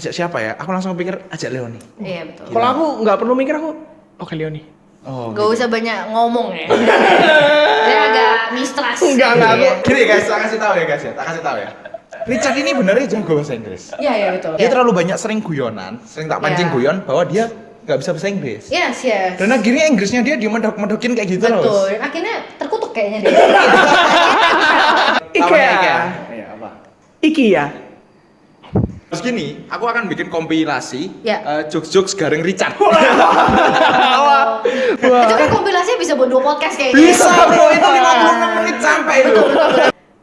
ajak siapa ya? Aku langsung pikir ajak Leoni. Iya betul. Kalau aku nggak perlu mikir, aku oke Leoni. Oh. Gak usah banyak ngomong ya. Dia agak mistrust. Enggak, gitu ya. Gini guys, tak kasih tahu ya guys ya. Tak kasih tahu ya. Richard ini benernya jago bahasa Inggris. Iya iya betul. Dia terlalu banyak sering guyonan, sering tak pancing Iya. guyon bahwa dia nggak bisa bahasa Inggris. Yes. Dan akhirnya Inggrisnya dia dimedok-medokin kayak gitu Betul. terus. Akhirnya terkutuk kayaknya dia. IKEA. Iya, apa? IKEA. Terus gini, aku akan bikin kompilasi Ya. jokes-jokes garing Richard. Wah. Itu kan kompilasinya bisa buat 2 podcast kayaknya. Bisa bro, itu 56 menit sampai itu.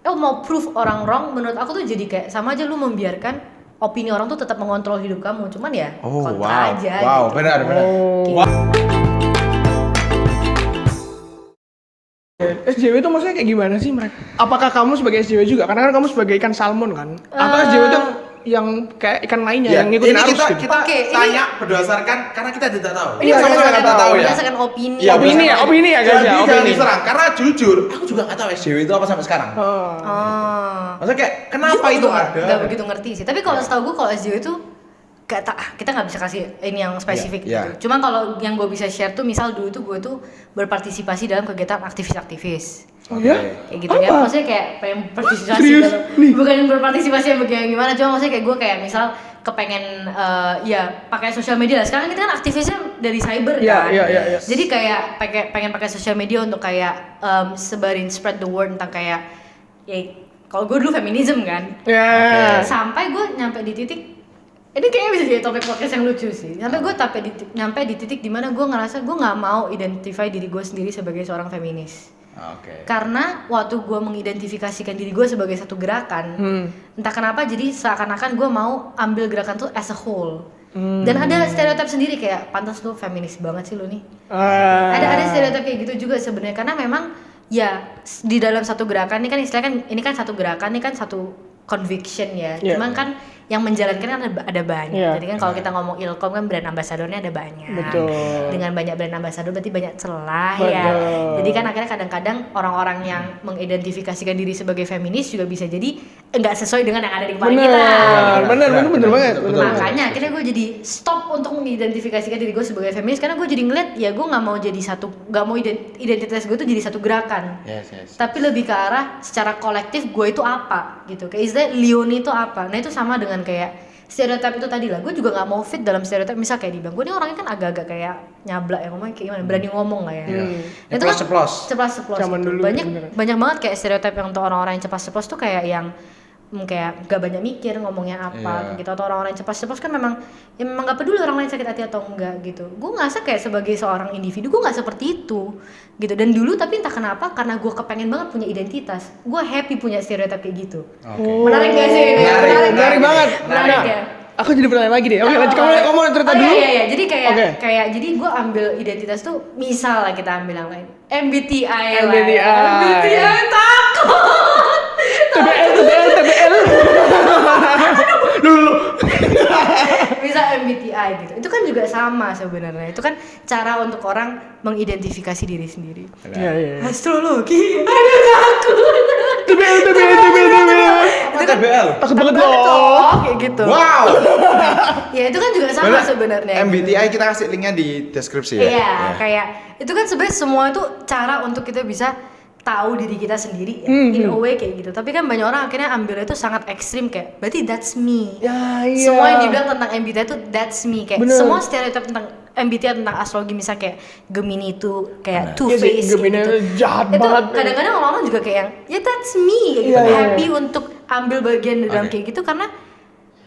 Mau proof orang wrong, menurut aku tuh jadi kayak sama aja lu membiarkan opini orang tuh tetap mengontrol hidup kamu. Cuman ya Oh kontra wow, aja wow, gitu. benar. Oh. Wow. SJW itu maksudnya kayak gimana sih mereka? Apakah kamu sebagai SJW juga? Karena kan kamu sebagai ikan salmon kan? Atau SJW itu yang kayak ikan lainnya Ya, yang ngikutin ini arus kita, gitu? kita Oke, tanya berdasarkan karena kita tidak tahu. Ini Kita sama-sama berdasarkan, nggak tahu ya. berdasarkan opini. Iya, Opini ya guys Jadi ya, jangan opini. diserang karena jujur, aku juga nggak tahu SJW itu apa sampai sekarang. Oh. Maksudnya kayak kenapa Jujur itu gua ada? Gak begitu ngerti sih. Tapi kalau setahu gue kalau SJW itu kita nggak bisa kasih ini yang spesifik Iya, gitu. Cuma kalau yang gue bisa share tuh misal dulu tuh gue tuh berpartisipasi dalam kegiatan aktivis-aktivis. Oh ya? Kayak gitu ya. Maksudnya kayak pengen berpartisipasi Serius? dalam Nih. bukan berpartisipasi yang gimana, cuma maksudnya kayak gue kayak misal kepengen ya pakai sosial media lah. Sekarang kita kan aktivisnya dari cyber Iya, kan. iya. Jadi kayak pengen pakai sosial media untuk kayak spread the word tentang kayak ya kalau gue dulu feminism kan. Ya. Sampai gue nyampe di titik ini kayaknya bisa jadi topik podcast yang lucu sih. Sampai gue nyampe di titik dimana gue ngerasa gue nggak mau identify diri gue sendiri sebagai seorang feminis. Oke. Karena waktu gue mengidentifikasikan diri gue sebagai satu gerakan, entah kenapa jadi seakan-akan gue mau ambil gerakan tuh as a whole. Dan ada stereotip sendiri kayak pantas lu feminis banget sih lu nih. Ada stereotip kayak gitu juga sebenarnya karena memang ya di dalam satu gerakan ini kan istilahnya kan ini kan satu gerakan ini kan satu conviction ya. Yeah. Cuman kan yang menjalankan kan ada banyak. Yeah. Jadi kan kalau kita ngomong Ilkom kan brand ambassadornya ada banyak. Betul. Dengan banyak brand ambassador berarti banyak celah Betul. ya. Jadi kan akhirnya kadang-kadang orang-orang yang mengidentifikasikan diri sebagai feminis juga bisa jadi enggak sesuai dengan yang ada di kepala kita. Bener banget. Betul. Makanya akhirnya gue jadi stop untuk mengidentifikasikan diri gue sebagai feminis karena gue jadi ngeliat ya gue nggak mau jadi nggak mau identitas gue tuh jadi satu gerakan. Yes. Tapi lebih ke arah secara kolektif gue itu apa gitu. Kayak istilah Leoni itu apa. Nah itu sama dengan kayak stereotip itu tadi lah. Gue juga nggak mau fit dalam stereotip. Misal kayak dibilang gue ini orangnya kan agak-agak kayak nyablak ya ngomongnya kayak gimana. Berani ngomong lah ya. Nah, itu kan ceplos. Zaman gitu. dulu, bener. Banyak banget kayak stereotip yang untuk orang-orang yang ceplos tuh kayak yang kayak gak banyak mikir ngomongnya apa gitu, atau orang-orang yang cepat kan memang gak peduli orang lain sakit hati atau enggak gitu. Gue ngerasa kayak sebagai seorang individu gue nggak seperti itu gitu. Dan dulu tapi entah kenapa karena gue kepengen banget punya identitas, gue happy punya stereotip kayak gitu. Menarik gak sih ini? Menarik banget. Menarik ya. Aku jadi pertanyaan lagi deh. Oke, lanjut kamu mau cerita dulu. Iya. Jadi kayak jadi gue ambil identitas tuh misal lah kita ambil yang lain. MBTI. Takut. TBL. Dulu. Bisa MBTI gitu. Itu kan juga sama sebenarnya. Itu kan cara untuk orang mengidentifikasi diri sendiri. Iya. Astrologi. Aduh takut. TBL. TBL. Takut banget Takut loh. kayak gitu. Wow. Ya itu kan juga sama sebenarnya. MBTI kita kasih linknya di deskripsi ya. Iya, kayak itu kan sebenarnya semua itu cara untuk kita bisa tahu diri kita sendiri ya. In a way kayak gitu. Tapi kan banyak orang akhirnya ambilnya itu sangat ekstrim kayak berarti that's me. Ya, iya. Semua yang dibilang tentang MBTI itu that's me kayak Bener. semua stereotip tentang MBTI tentang astrologi misal kayak Gemini itu kayak two Iya sih, face Gemini gitu. itu jahat Itu banget. kadang-kadang orang-orang juga kayak yang ya that's me kayak gitu. Iya. Happy untuk ambil bagian dalam Oke. kayak gitu karena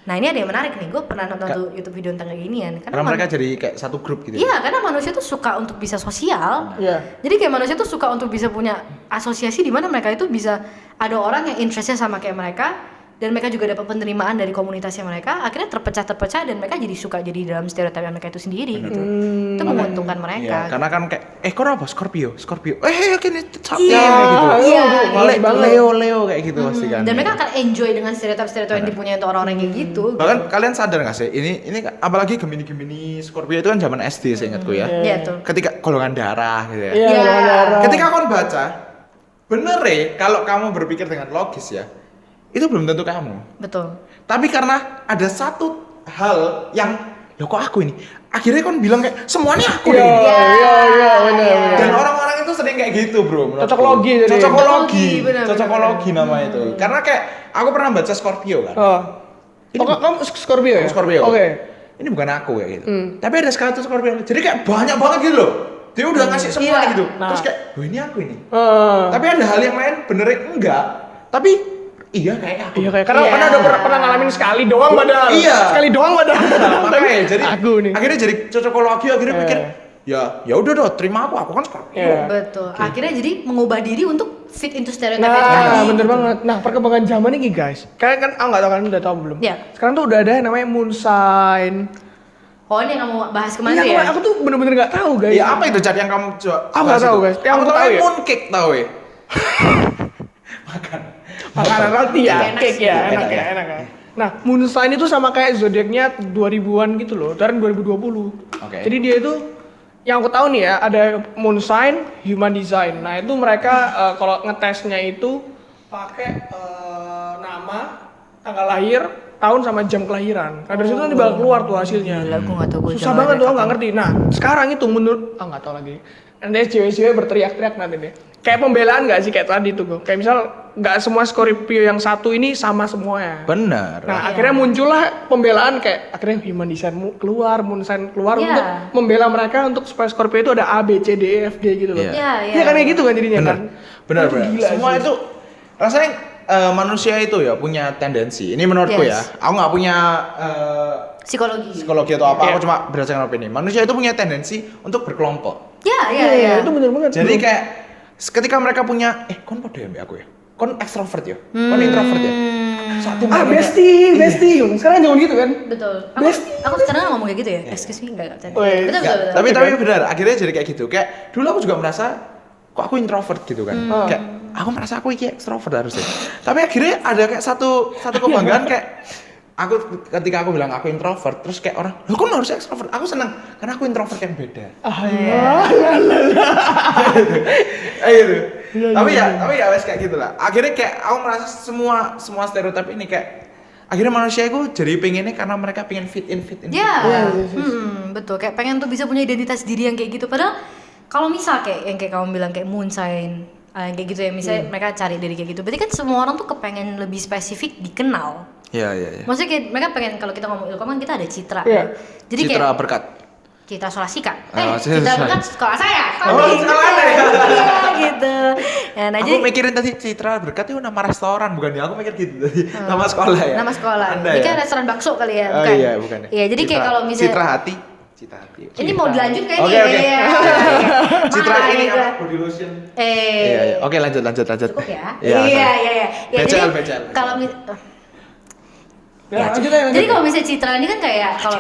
nah ini ada yang menarik nih, gue pernah nonton tuh YouTube video tentang kayak ginian Karena mereka jadi kayak satu grup gitu. iya, karena manusia tuh suka untuk bisa sosial. Iya. Jadi kayak manusia tuh suka untuk bisa punya asosiasi di mana mereka itu bisa ada orang yang interestnya sama kayak mereka dan mereka juga dapat penerimaan dari komunitasnya mereka. Akhirnya terpecah dan mereka jadi suka jadi dalam stereotip mereka itu sendiri gitu. Itu menguntungkan mereka. Iya, karena kan kayak kok apa Scorpio. Yakin itu Iya, gitu. iya, Leo kayak gitu pasti kan. Dan mereka akan enjoy dengan stereotip yang dipunyai untuk orang-orang kayak gitu. Bahkan kalian sadar gak sih? Ini apalagi Gemini Scorpio itu kan zaman SD seingatku ya. Iya tuh. Ketika golongan darah gitu ya. Iya, golongan darah. Ketika kau baca, bener kalau kamu berpikir dengan logis ya, itu belum tentu kamu. Betul. Tapi karena ada satu hal yang loh kok aku ini? Akhirnya kon bilang kayak semuanya aku Iya, ini. iya, benar. Dan orang-orang itu sering kayak gitu, Bro. menurutku. Cocokologi jadi. Cocokologi. Benar, Cocokologi namanya itu. Karena kayak aku pernah baca Scorpio kan. Oh. Kamu Scorpio ya? Aku Scorpio. Oke. Ini bukan aku ya gitu. Tapi ada sekali tuh Scorpio. Jadi kayak banyak banget gitu loh. Dia udah ngasih semua Iya. gitu. Nah. Terus kayak, "Oh, ini aku ini." Heeh. Tapi ada hal yang lain benernya enggak. Tapi iya kayak aku. Iya kayak karena Iya. karena udah pernah ngalamin sekali doang padahal. Iya. Sekali doang padahal. Makanya jadi aku nih. akhirnya jadi cocokologi akhirnya mikir ya udah dong terima aku kan Scorpio. Iya. Betul. Akhirnya jadi mengubah diri untuk fit into stereotype Nah, tadi. bener banget. Nah, perkembangan zaman ini guys. Kalian kan nggak tahu kan udah tahu belum? Iya. Sekarang tuh udah ada yang namanya moon sign. Oh, ini yang kamu bahas kemarin Iya, ya? aku tuh bener-bener nggak tahu guys. Ya apa itu Cat yang kamu coba? Aku nggak tahu, guys. Yang Aku aku tahu tahu ya. mooncake tahu ya. Makan. Makanan roti ya, Enak cake sih. ya, Enak enak ya, ya. enak ya. Nah, moon sign itu sama kayak zodiaknya 2000-an gitu loh, dari 2020. Oke. Jadi dia itu yang aku tahu nih ya, ada moon sign, human design. Nah, itu mereka kalau ngetesnya itu pakai nama, tanggal lahir, tahun sama jam kelahiran. Nah, dari situ nanti bakal keluar tuh hasilnya. Gila, gue gak tau gue Susah banget tuh, nggak ngerti. Nah, sekarang itu menurut, nggak tahu lagi. Nanti cewek-cewek berteriak-teriak nanti deh. Kayak pembelaan nggak sih kayak tadi tuh gue. Kayak misal nggak semua Scorpio yang satu ini sama semuanya. Benar. Nah, akhirnya muncullah pembelaan kayak akhirnya human design keluar, moon sign keluar Iya. untuk membela mereka untuk supaya Scorpio itu ada A, B, C, D, E, F, G gitu loh. Iya. Iya, iya. Iya kan kayak gitu kan jadinya Benar. kan. Benar, Itu benar. gila Semua sih. itu rasanya manusia itu ya punya tendensi. Ini menurutku Yes. ya. Aku nggak punya Psikologi. psikologi atau apa. Iya. Aku cuma berdasarkan opini. Manusia itu punya tendensi untuk berkelompok. Ya, Iya, iya, itu bener banget. Jadi bro. kayak ketika mereka punya kon podo ya mbak aku ya. Kon ekstrovert ya. Kon introvert ya. Saat itu mereka- bestie. Sekarang jangan gitu kan. Betul. Aku sekarang ngomong kayak gitu ya. Excuse me, enggak bercanda. Weh. Betul, Nggak, betul, betul. tapi benar akhirnya jadi kayak gitu. Kayak dulu aku juga merasa kok aku introvert gitu kan. Kayak aku merasa aku iki ekstrovert harusnya. Tapi akhirnya ada kayak satu kebanggaan kayak aku ketika aku bilang aku introvert terus kayak orang, "Loh, kok harus ekstrovert?" Aku senang karena aku introvert yang beda. Gitu. Tapi ya wes kayak gitulah. Akhirnya kayak aku merasa semua stereotip ini kayak akhirnya manusia itu jadi pengennya karena mereka pengen fit in. Ya, betul. Kayak pengen tuh bisa punya identitas diri yang kayak gitu. Padahal kalau misal kayak yang kayak kamu bilang kayak moon sign, yang kayak gitu ya, misalnya mereka cari dari kayak gitu. Berarti kan semua orang tuh kepengen lebih spesifik dikenal. Iya. Maksudnya kayak mereka pengen kalau kita ngomong ilkom kan kita ada citra. Iya. Jadi Citra kayak berkat. Citra Solastika. Citra Citra Solastika. berkat sekolah saya. Oh, sekolah Anda ya? Iya gitu. Ya, nah Aku jadi mikirin tadi Citra Berkat itu nama restoran bukan ya? Aku mikir gitu tadi. Nama sekolah ya. nama sekolah. Anda Ini ya? kan restoran bakso kali ya, Oh bukan? iya, bukan ya. Iya, jadi kayak kalau misalnya Citra Hati. ini mau dilanjut kayak Oke, nih. oke. Iya. Citra Mana ini itu? apa? Body lotion. Iya. Oke, lanjut. Cukup ya? Iya. Iya. Ya, Becel. kalau Ya, lanjut aja. jadi kalau misalnya Citra ini kan kayak kalau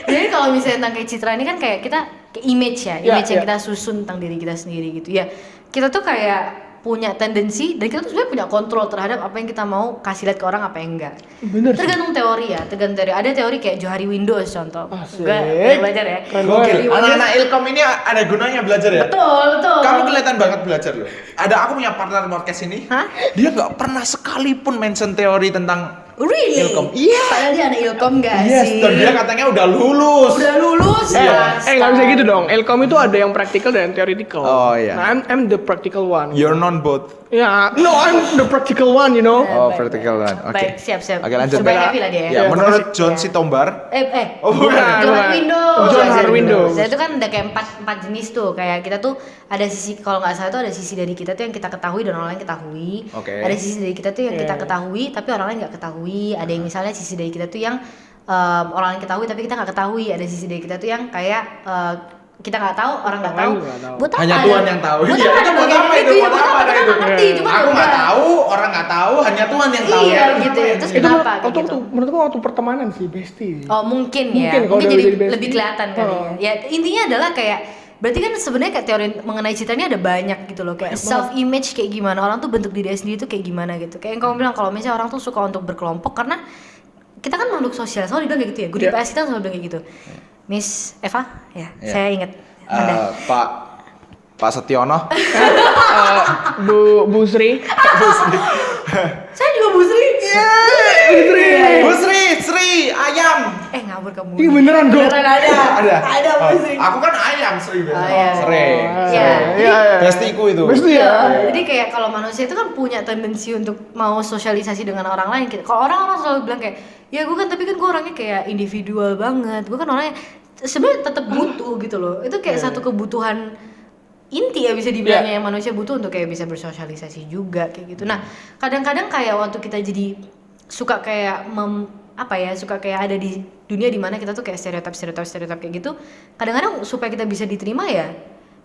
jadi kalau misalnya tentang kayak Citra ini kan kayak kita kayak image ya, Ya, image yang ya. kita susun tentang diri kita sendiri gitu ya. Kita tuh kayak punya tendensi dan kita tuh sebenarnya punya kontrol terhadap apa yang kita mau kasih lihat ke orang apa yang enggak. Bener sih. Tergantung teori ya, tergantung teori. Ada teori kayak Johari Windows contoh. Asik. Gue belajar ya. Keren Gokil. banget. Anak-anak Ilkom ini ada gunanya belajar ya? Betul. Kamu kelihatan banget belajar loh. Ada aku punya partner podcast ini. Hah? Dia nggak pernah sekalipun mention teori tentang Really? Ilkom. Iya. Padahal dia anak Ilkom gak Yes, sih? dan dia katanya udah lulus. Udah lulus ya. nggak bisa gitu dong. Ilkom itu ada yang practical dan theoretical. Oh, iya. Nah, I'm the practical one. You're non both. Ya, no, I'm the practical one, you know. Oh, Baik, vertical one. Oke. Baik, siap. Oke, lanjut. Supaya Bella. happy lah dia. Ya, Iya, menurut makasih. John Ya. Sitombar. Oh bukan. John bukan. Windows. John Windows. Saya itu kan ada kayak empat jenis tuh. Kayak kita tuh ada sisi, kalau nggak salah tuh ada sisi dari kita tuh yang kita ketahui dan orang lain ketahui. Oke. Ada sisi dari kita tuh yang kita Iya. ketahui tapi orang lain nggak ketahui. Ada yang misalnya sisi dari kita tuh yang orang lain ketahui tapi kita nggak ketahui. Ada sisi dari kita tuh yang kayak kita nggak tahu, orang nggak tahu. Orang nggak tahu. Buat apa Hanya ada- Tuhan yang tahu. Buat Iya, apa itu ada buat bagian apa itu? itu? Ya, Buat buat apa apa? ada Kita itu? nggak ngerti. Cuma Aku nggak udah. tahu, orang nggak tahu, hanya Tuhan yang tahu. Iya, Ya, gitu. kenapa ya? Terus Itu kenapa kayak waktu gitu? menurutku waktu pertemanan sih, bestie. Oh mungkin ya, Mungkin kalau mungkin udah jadi jadi bestie. lebih kelihatan kali Oh. ya. Ya intinya adalah kayak berarti kan sebenarnya kayak teori mengenai citra ini ada banyak gitu loh, kayak self image kayak gimana orang tuh bentuk diri sendiri tuh kayak gimana gitu. Kayak yang kamu bilang kalau misalnya orang tuh suka untuk berkelompok karena kita kan makhluk sosial, selalu dibilang kayak gitu ya. Gue di Iya. PS kita selalu bilang kayak gitu. Miss Eva, ya Iya. saya ingat. Anda. Pak Setiono. Bu Sri. Saya juga Bu Sri. Bu Sri, ayam. Ngawur kamu. Ih, beneran, Go. Beneran ada Bu Sri. Aku kan ayam Sri biasa. Oh, iya. Sering. Iya. Bestiku itu. Pasti ya. Jadi kayak kalau manusia itu kan punya tendensi untuk mau sosialisasi dengan orang lain. Kalau orang selalu bilang kayak, ya gue kan tapi kan gue orangnya kayak individual banget. Gue kan orangnya sebenarnya tetap butuh gitu loh. Itu kayak satu kebutuhan inti ya bisa dibilangnya yang manusia butuh untuk kayak bisa bersosialisasi juga kayak gitu. Nah, kadang-kadang kayak waktu kita jadi suka kayak suka kayak ada di dunia dimana kita tuh kayak stereotip kayak gitu. Kadang-kadang supaya kita bisa diterima ya,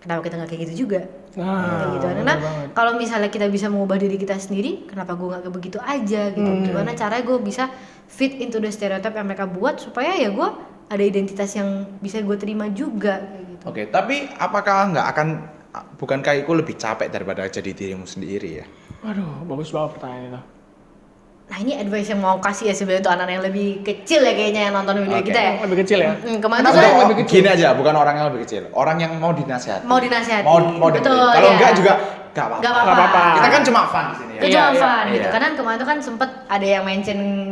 kenapa kita nggak kayak gitu juga? Kayak gitu. Karena kalau misalnya kita bisa mengubah diri kita sendiri, kenapa gue nggak begitu aja gitu? Gimana caranya gue bisa fit into the stereotype yang mereka buat supaya ya gue ada identitas yang bisa gue terima juga kayak gitu. Oke, tapi apakah bukankah itu lebih capek daripada jadi dirimu sendiri ya? Waduh, bagus banget pertanyaan itu. Nah ini advice yang mau kasih ya sebenarnya untuk anak-anak yang lebih kecil ya kayaknya yang nonton video kita ya. Lebih kecil ya? Kemarin tuh Atau saya lebih kecil. gini aja, bukan orang yang lebih kecil, orang yang mau dinasihati. mau dinasihati. Mau dengerin. Betul, Kalau ya. enggak juga enggak Nggak apa-apa. apa-apa. Kita kan cuma fun di sini ya. Itu cuma Iya, fun gitu. iya. Karena kemarin tuh kan sempet ada yang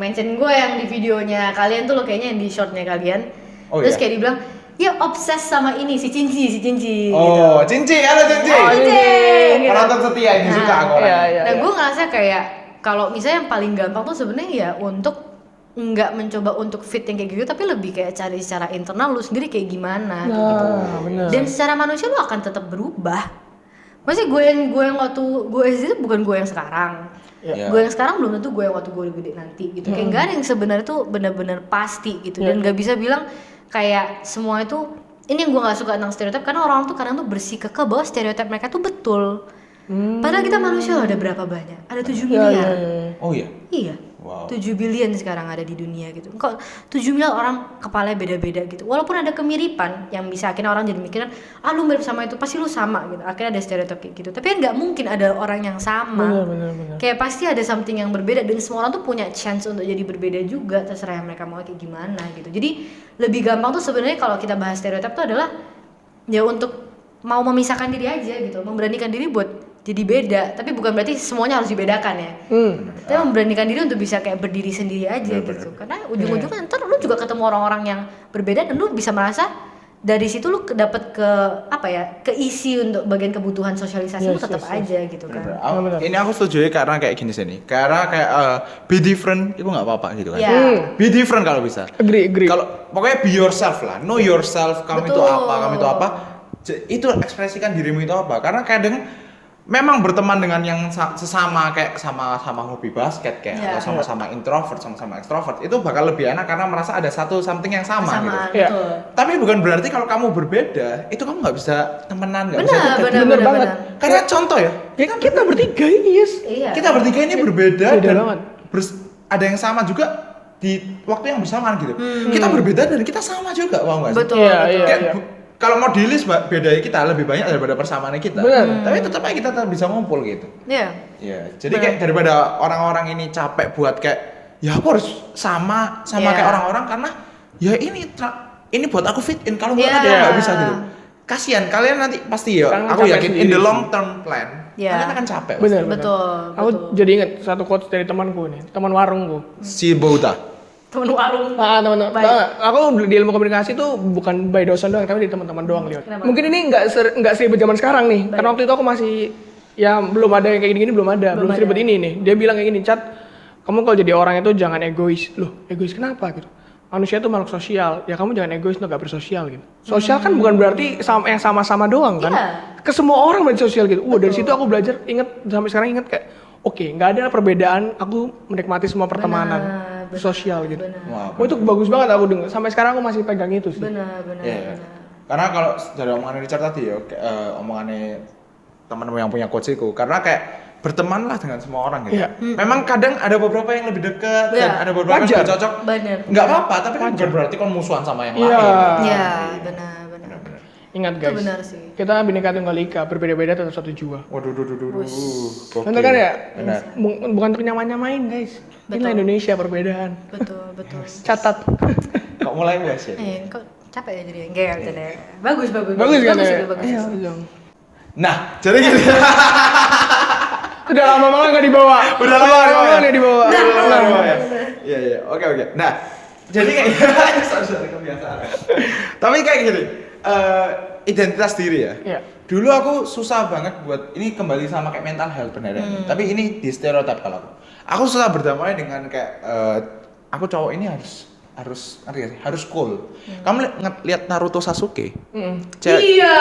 mention gue yang di videonya kalian tuh lo kayaknya yang di shortnya kalian. Oh, Terus iya? kayak dibilang, ya obses sama ini si Cinci gitu. Oh, Cinci, halo Cinci. Oh, Cinci. Gitu. Penonton setia ini suka aku Iya, orangnya. iya. Nah gue ngerasa kayak kalau misalnya yang paling gampang tuh sebenarnya ya untuk nggak mencoba untuk fit yang kayak gitu, tapi lebih kayak cari secara internal lu sendiri kayak gimana kayak gitu. Bener. Dan secara manusia lu akan tetap berubah. Maksudnya gue yang waktu gue SD itu bukan gue yang sekarang. Iya. Gue yang sekarang belum tentu gue yang waktu gue udah gede nanti gitu. Kayak nggak ada yang sebenarnya tuh benar-benar pasti gitu. Dan nggak bisa bilang kayak semua itu ini yang gue nggak suka tentang stereotip karena orang tuh kadang tuh bersikukuh bahwa stereotip mereka tuh betul. Padahal kita manusia ada berapa banyak? Ada 7 miliar. Oh iya. Iya. Wow. 7 billion sekarang ada di dunia gitu. Kok 7 miliar orang kepalanya beda-beda gitu. Walaupun ada kemiripan yang bisa akhirnya orang jadi mikiran, lu mirip sama itu, pasti lu sama gitu. Akhirnya ada stereotip kayak gitu. Tapi nggak mungkin ada orang yang sama. Bener. Kayak pasti ada something yang berbeda dan semua orang tuh punya chance untuk jadi berbeda juga, terserah yang mereka mau kayak gimana gitu. Jadi lebih gampang tuh sebenarnya kalau kita bahas stereotip tuh adalah ya untuk mau memisahkan diri aja gitu, memberanikan diri buat jadi beda, tapi bukan berarti semuanya harus dibedakan ya. Tapi memberanikan diri untuk bisa kayak berdiri sendiri aja gitu. Karena ujung-ujungnya ntar lu juga ketemu orang-orang yang berbeda dan lu bisa merasa dari situ lu dapet keisi untuk bagian kebutuhan sosialisasi lu tetap aja gitu kan. Ini aku setuju ya karena kayak gini sini. Karena kayak be different itu nggak apa-apa gitu kan. Iya. Be different kalau bisa. Agree. Kalau pokoknya be yourself lah. Know yourself. Kamu itu Betul. apa? Kamu itu apa? Itu ekspresikan dirimu itu apa? Karena kadang memang berteman dengan yang sesama kayak sama hobi basket kayak atau sama-sama introvert sama-sama extrovert itu bakal lebih enak karena merasa ada something yang sama gitu. Iya. Betul. Tapi bukan berarti kalau kamu berbeda itu kamu nggak bisa temenan, nggak bisa dekat. Bener banget. Karena contoh ya, Kita bertiga ini, Yes. Iya. kita bertiga ini berbeda Beda dan banget. ada yang sama juga di waktu yang bersamaan gitu. Kita berbeda dan kita sama juga, paham nggak sih? Betul. Iya, betul. iya. Kayak kalau mau di list beda kita lebih banyak daripada persamaannya kita. Benar. Tapi tetap aja kita tetap bisa ngumpul gitu. Iya. Iya. Jadi kayak daripada orang-orang ini capek buat kayak ya aku harus sama Iya. kayak orang-orang karena ya ini buat aku fit in kalau nggak Iya. ada nggak bisa gitu. Kasian kalian nanti pasti ya. Kalian Aku capek yakin in sendiri the sih. long term plan Iya. kalian akan capek. Bener. Betul. Aku betul. jadi inget satu quotes dari temanku nih, teman warungku. Si Bauta. Temen warung. Teman-teman. Baik. Aku di ilmu komunikasi tuh bukan by dosen doang, tapi di teman-teman doang lihat. Kenapa? Mungkin ini nggak seribet zaman sekarang nih, karena waktu itu aku masih ya belum ada yang kayak gini-gini belum Belum seribet ada. ini nih. Dia bilang kayak gini, Cat, kamu kalau jadi orang itu jangan egois. Loh, egois kenapa gitu? Manusia itu makhluk sosial, ya kamu jangan egois untuk gak bersosial gitu. Sosial kan bukan berarti yang sama-sama doang kan? Iya. Ke semua orang berarti sosial gitu. Dari situ aku belajar, sampai sekarang inget kayak, oke, nggak ada perbedaan, aku menikmati semua pertemanan Benar. sosial gitu. Benar. Wow. Oh, itu bagus banget aku dengar. Sampai sekarang aku masih pegang itu sih. Benar. Iya. Karena kalau dari omongan Richard tadi ya, omongannya teman-teman yang punya coach itu, karena kayak bertemanlah dengan semua orang gitu. Iya. Memang kadang ada beberapa yang lebih dekat Iya. dan ada beberapa yang Wajar. lebih cocok. Benar. Nggak apa-apa, tapi kan bukan berarti kan musuhan sama yang Iya. lain. Iya, benar. Ingat Itu guys, benar sih. kita Bhinneka Tunggal Ika, berbeda-beda tetap satu jua. Waduh, gokil. Bener kan ya? Benar. Bukan untuk nyamain guys. Inilah Betul. Indonesia perbedaan. Betul. Catat. Kok mulai bahas ya? Kok capek ya jadi enggak bercanda. Bagus. Bagus kan ya? itu, bagus. Iya, bagus dong. Nah, jadi gini. Udah lama banget nggak dibawa. Udah lama nggak dibawa. Ya. Iya. Oke. Nah, jadi kayak sorry kebiasaan. Tapi kayak gini, identitas diri ya. Iya. Dulu aku susah banget buat ini kembali sama kayak mental health bener ya. Tapi ini di stereotip kalau aku. Aku susah berdamai dengan kayak aku cowok ini harus ngerti gak sih? Harus cool. Kamu lihat Naruto Sasuke? Iya.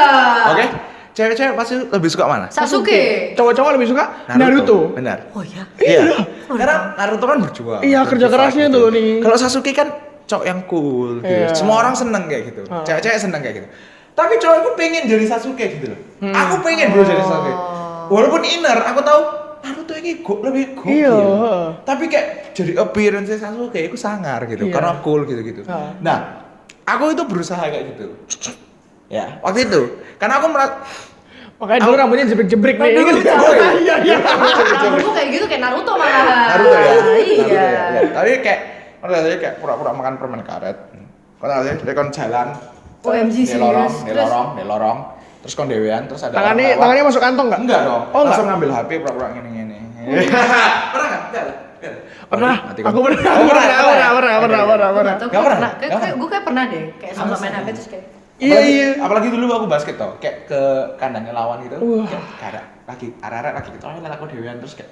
Oke. Cewek-cewek pasti lebih suka mana? Sasuke. Cowok-cowok lebih suka Naruto. Benar. Oh ya. Iya. Karena Naruto kan berjuang. Iya, kerja kerasnya gitu. tuh nih. Kalau Sasuke kan cowok yang cool gitu. Iya. Semua orang seneng kayak gitu. Cewek-cewek seneng kayak gitu. Tapi cowokku pengen jadi Sasuke gitu loh. Aku pengen bro jadi Sasuke. Walaupun inner aku tahu Naruto ini lebih gokil. Iya. Tapi kayak jadi appearance Sasuke itu sangar gitu. Iya. Karena cool gitu-gitu. Nah, aku itu berusaha kayak gitu. Ya, waktu itu karena aku Makanya dulu rambutnya jebrek-jebrek nih. Aduh, Iya. Rambutku kayak gitu kayak Naruto malah. Naruto ya. Iya. Tapi kayak pura-pura makan permen karet. Kalau saya kon jalan. OMG Di lorong, serius. di lorong. Terus kon dewean terus ada Tangannya masuk kantong nggak? Enggak dong. Oh, langsung enggak? ngambil HP pura-pura ngene-ngene. Pernah enggak? Enggak. Pernah. Mati kon. Aku pernah. Nggak pernah? Gue kayak pernah deh, kayak sama main HP terus kayak Apalagi dulu aku basket toh, kayak ke kandangnya lawan gitu. Wah. Kayak lagi arek-arek lagi gitu, lihat aku dewean terus kayak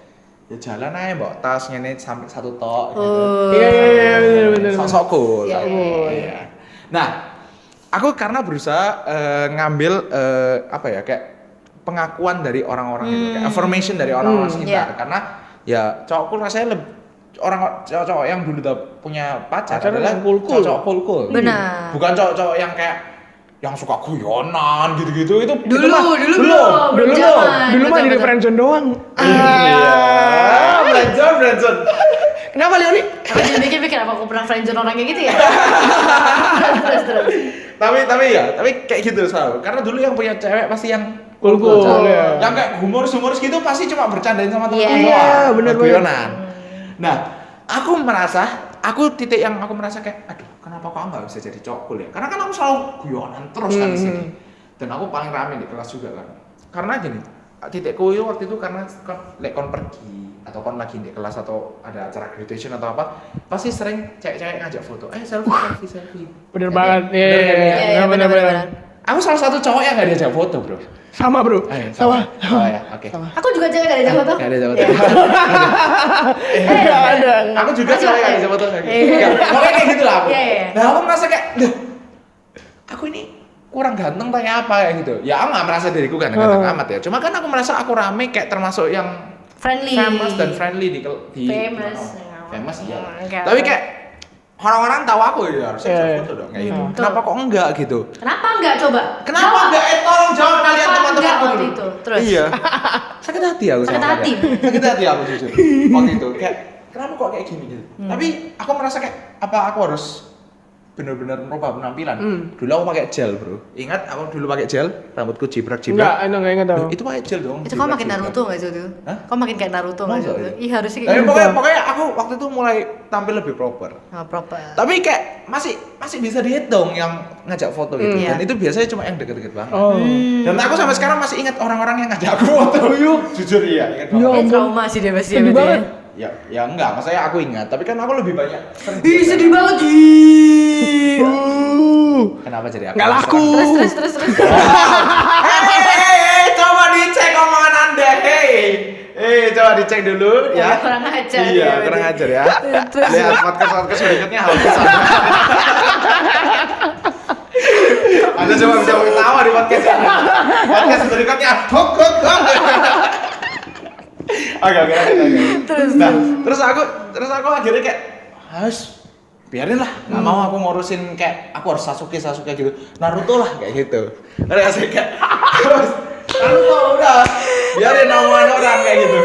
ya jalan aja bawa tas ngene sampai satu tok gitu. Iya, bener. Sok-sok cool. Iya, Iya. Nah, aku karena berusaha ngambil apa ya kayak pengakuan dari orang-orang itu, kayak affirmation dari orang-orang sekitar. Karena ya cowokku rasanya orang cowok-cowok yang dulu udah punya pacar adalah yang cool. cowok cool. Benar. Bukan cowok-cowok yang kayak yang suka guyonan gitu-gitu itu dulu Dulu mah jadi friendzone doang. Friendzone. Kenapa Leoni? Aku jadi mikir apa aku pernah friendzone orang kayak gitu ya? Terus. Tapi kayak gitu selalu. Karena dulu yang punya cewek pasti yang Cool, cowok. Yang kayak humoris gitu pasti cuma bercandain sama teman-teman Iya, doang. bener banget. Guyonan. Nah, aku titik yang aku merasa kayak aduh, kenapa kok nggak bisa jadi cowok cool ya? Karena kan aku selalu guyonan terus kan di sini. Dan aku paling rame di kelas juga kan. Karena gini, titikku itu waktu itu karena kon pergi atau kon lagi di kelas atau ada acara graduation atau apa, pasti sering cewek-cewek ngajak foto. Selfie. Bener banget. Iya, benar. Aku salah satu cowok yang nggak diajak foto, bro. Sama bro. Sama ya, oke. Aku juga cewek gak ada jago tuh. Nggak ada foto. Nggak ada. Aku juga Masih cewek ada. nggak diajak foto nggak gitu. Iya. Pokoknya kayak gitu lah aku. Iya. Nah, aku merasa kayak, aku ini kurang ganteng kayak apa kayak gitu. Ya aku nggak merasa diriku ganteng amat ya. Cuma kan aku merasa aku rame kayak termasuk yang Friendly. famous dan friendly di Famous. famous iya. Enggak. Tapi kayak orang-orang tahu aku ya harusnya Iya, bisa iya. foto dong kayak gitu. Betul. Kenapa kok enggak gitu? Kenapa enggak coba? Kenapa enggak? Tolong jawab kalian Kenapa teman-teman enggak aku waktu dulu. itu? Terus. Iya. Sakit hati aku Sakit sama hati? kalian. Sakit hati aku jujur. Waktu itu kayak kenapa kok kayak gini gitu. Tapi aku merasa kayak apa aku harus benar-benar merubah penampilan. Dulu aku pakai gel, Bro. Ingat aku dulu pakai gel, rambutku Enggak, jibrak-jibrak. enggak ingat aku. Itu pakai gel dong. Itu kau makin Naruto nggak sih itu? Hah? Kau makin kayak Naruto nggak sih? Masa ya? Iya harusnya Tapi kayak gitu. pokoknya aku waktu itu mulai tampil lebih proper. Nah, proper. Tapi kayak masih bisa dihitung yang ngajak foto gitu. Iya. Dan itu biasanya cuma yang deket-deket banget. Oh. Dan aku sampai sekarang masih ingat orang-orang yang ngajak aku foto. Jujur iya, ingat Ya banget. Trauma sih dia pasti. Sedih banget. Ya enggak, maksudnya aku ingat, tapi kan aku lebih banyak sering Ih sedih banget. Kenapa jadi aku? Nggak laku. Terus. Hei, coba dicek omongan Anda. Coba dicek dulu ya. Kurang ajar. Iya, ya, kurang berarti. ajar ya. Terus. Lihat podcast berikutnya habis. Anda coba bisa ketawa di podcast ini. Podcast berikutnya gok. Oke. Terus. Nah, terus aku akhirnya kayak harus biarin lah, nggak mau aku ngurusin kayak aku harus Sasuke gitu, Naruto lah kayak gitu. Ada sih kayak harus Naruto udah biarin omongan orang kayak gitu.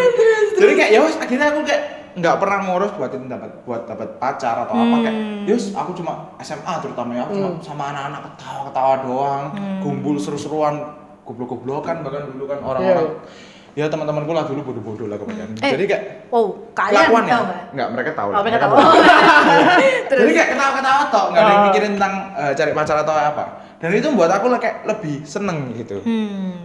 Jadi kayak ya wes akhirnya aku kayak nggak pernah ngurus buat dapat pacar atau apa kayak yus aku cuma SMA terutama ya aku cuma sama anak-anak ketawa doang, kumpul seru-seruan, goblok-goblokan bahkan dulu kan orang-orang ya teman-temanku lah dulu bodoh-bodoh lah kebanyakan. Jadi kayak Kalian kelakuan tahu ya? nggak? Enggak, mereka tahu. Oh, mereka tahu. Jadi kayak ketawa-ketawa toh, enggak ada yang mikirin tentang cari pacar atau apa. Dan itu membuat aku lah kayak lebih seneng gitu.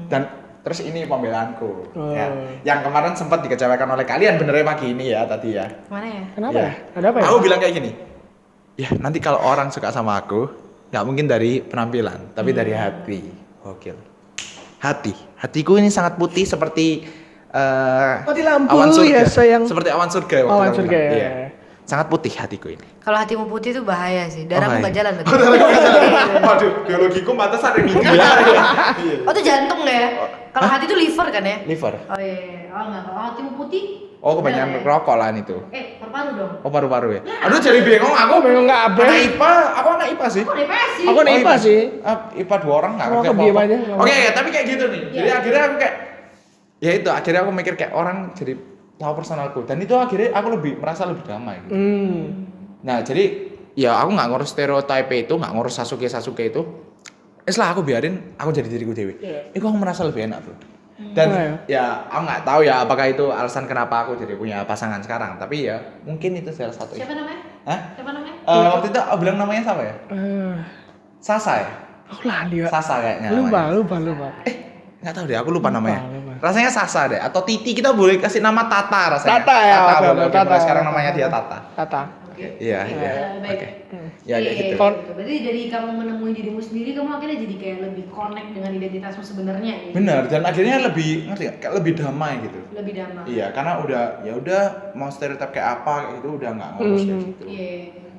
Dan Terus ini pembelaanku. Ya. Yang kemarin sempat dikecewakan oleh kalian benernya pagi ini ya tadi ya. Mana ya? Kenapa Ya. ya? Ada apa ya? Aku bilang kayak gini. Ya, nanti kalau orang suka sama aku, nggak mungkin dari penampilan, tapi dari hati. Gokil. Hatiku ini sangat putih seperti Mati lampu awan surga. ya sayang. Seperti awan surga waktu Awan aku surga, bilang. ya. Iya. Sangat putih hatiku ini. Kalau hatimu putih itu bahaya sih. Darahmu bahaya. nggak jalan berarti. Waduh, biologiku pantas ada yang gitu ya. Oh itu jantung ya? Kalau hati itu liver kan ya? Liver. Oh iya. Oh enggak. Kalau hatimu putih. Oh, kebanyakan darah ya? rokok lah itu. Paru-paru dong. Oh, paru-paru ya. Aduh, jadi bingung aku. Bingung nggak apa? Anak IPA, aku anak IPA sih. Aku DPS sih. Aku anak IPA sih. IPA 2 orang nggak Oh, ngerti aku diam apa-apa. aja. Oke, ya, tapi kayak gitu nih. Jadi Iya. akhirnya aku kayak ya itu, akhirnya aku mikir kayak orang jadi tahu personalku dan itu akhirnya aku merasa lebih damai gitu. Nah, jadi ya aku nggak ngurus stereotype itu, nggak ngurus Sasuke itu. Lah aku biarin aku jadi diriku dewi. Iya. Itu aku merasa lebih enak, Bro. Dan ya aku nggak tahu ya apakah itu alasan kenapa aku jadi punya pasangan sekarang, tapi ya mungkin itu salah satu. Siapa namanya? Hah? Siapa namanya? Waktu itu aku bilang namanya siapa ya? Sasa ya? Aku lali, Pak. Sasa kayaknya namanya. Lupa. Nggak tahu deh, aku lupa namanya. lupa. Rasanya Sasa deh, atau Titi, kita boleh kasih nama Tata rasanya. Tata ya, oke, boleh, Tata. mulai sekarang namanya dia Tata. Tata. Iya, iya. Baik. Oke. Ya kayak Iya, gitu. gitu. Berarti dari kamu menemui dirimu sendiri, kamu akhirnya jadi kayak lebih connect dengan identitasmu sebenarnya. Gitu. Benar, dan akhirnya lebih ngerti nggak? Kayak lebih damai gitu. Lebih damai. Iya, karena udah mau stereotip kayak apa kayak itu udah nggak ngurus kayak gitu. Iya.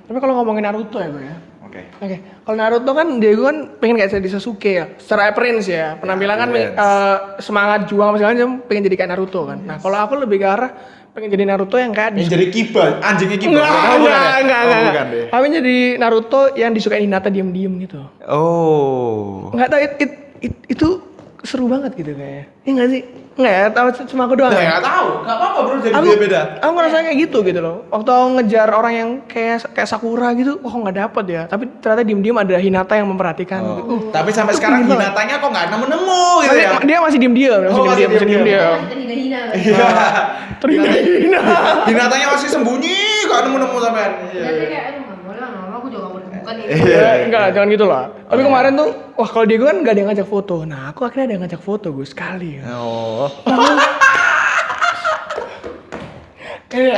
Tapi kalau ngomongin Naruto ya, Bro ya. Oke. Oke, kalau Naruto kan dia kan pengen kayak jadi Sasuke ya, secara appearance ya, penampilan kan semangat juang segala macam, pengen jadi kayak Naruto kan. Nah kalau aku lebih ke arah pengen jadi Naruto yang kayak Yang jadi Kiba, anjingnya Kiba. Enggak. Bukan deh. Tapi jadi Naruto yang disukain Hinata diem-diem gitu. Oh. Nggak tahu itu seru banget gitu kayaknya. Iya nggak sih? Nggak ya, tahu cuma aku doang. Nah, Ya? nggak tahu, nggak apa-apa bro, jadi Aku, beda. aku ngerasa kayak gitu loh. Waktu aku ngejar orang yang kayak Sakura gitu, kok nggak dapet ya. Tapi ternyata diem-diem ada Hinata yang memperhatikan. Gitu. Tapi sampai sekarang Hinatanya kok nggak nemu-nemu gitu Tapi ya. dia masih diem-diem, Oh, masih diem-diem. Terhina-hina. Iya. Terhina. Hinatanya masih sembunyi, nggak nemu-nemu sampean. Nanti kayak aduh nggak boleh lah, nama aku juga nggak mau ditemukan ini. Enggak, jangan gitu lah. Tapi kemarin tuh, wah kalau dia kan gak ada yang ngajak foto. Nah aku akhirnya ada yang ngajak foto gue sekali. Oh. Iya.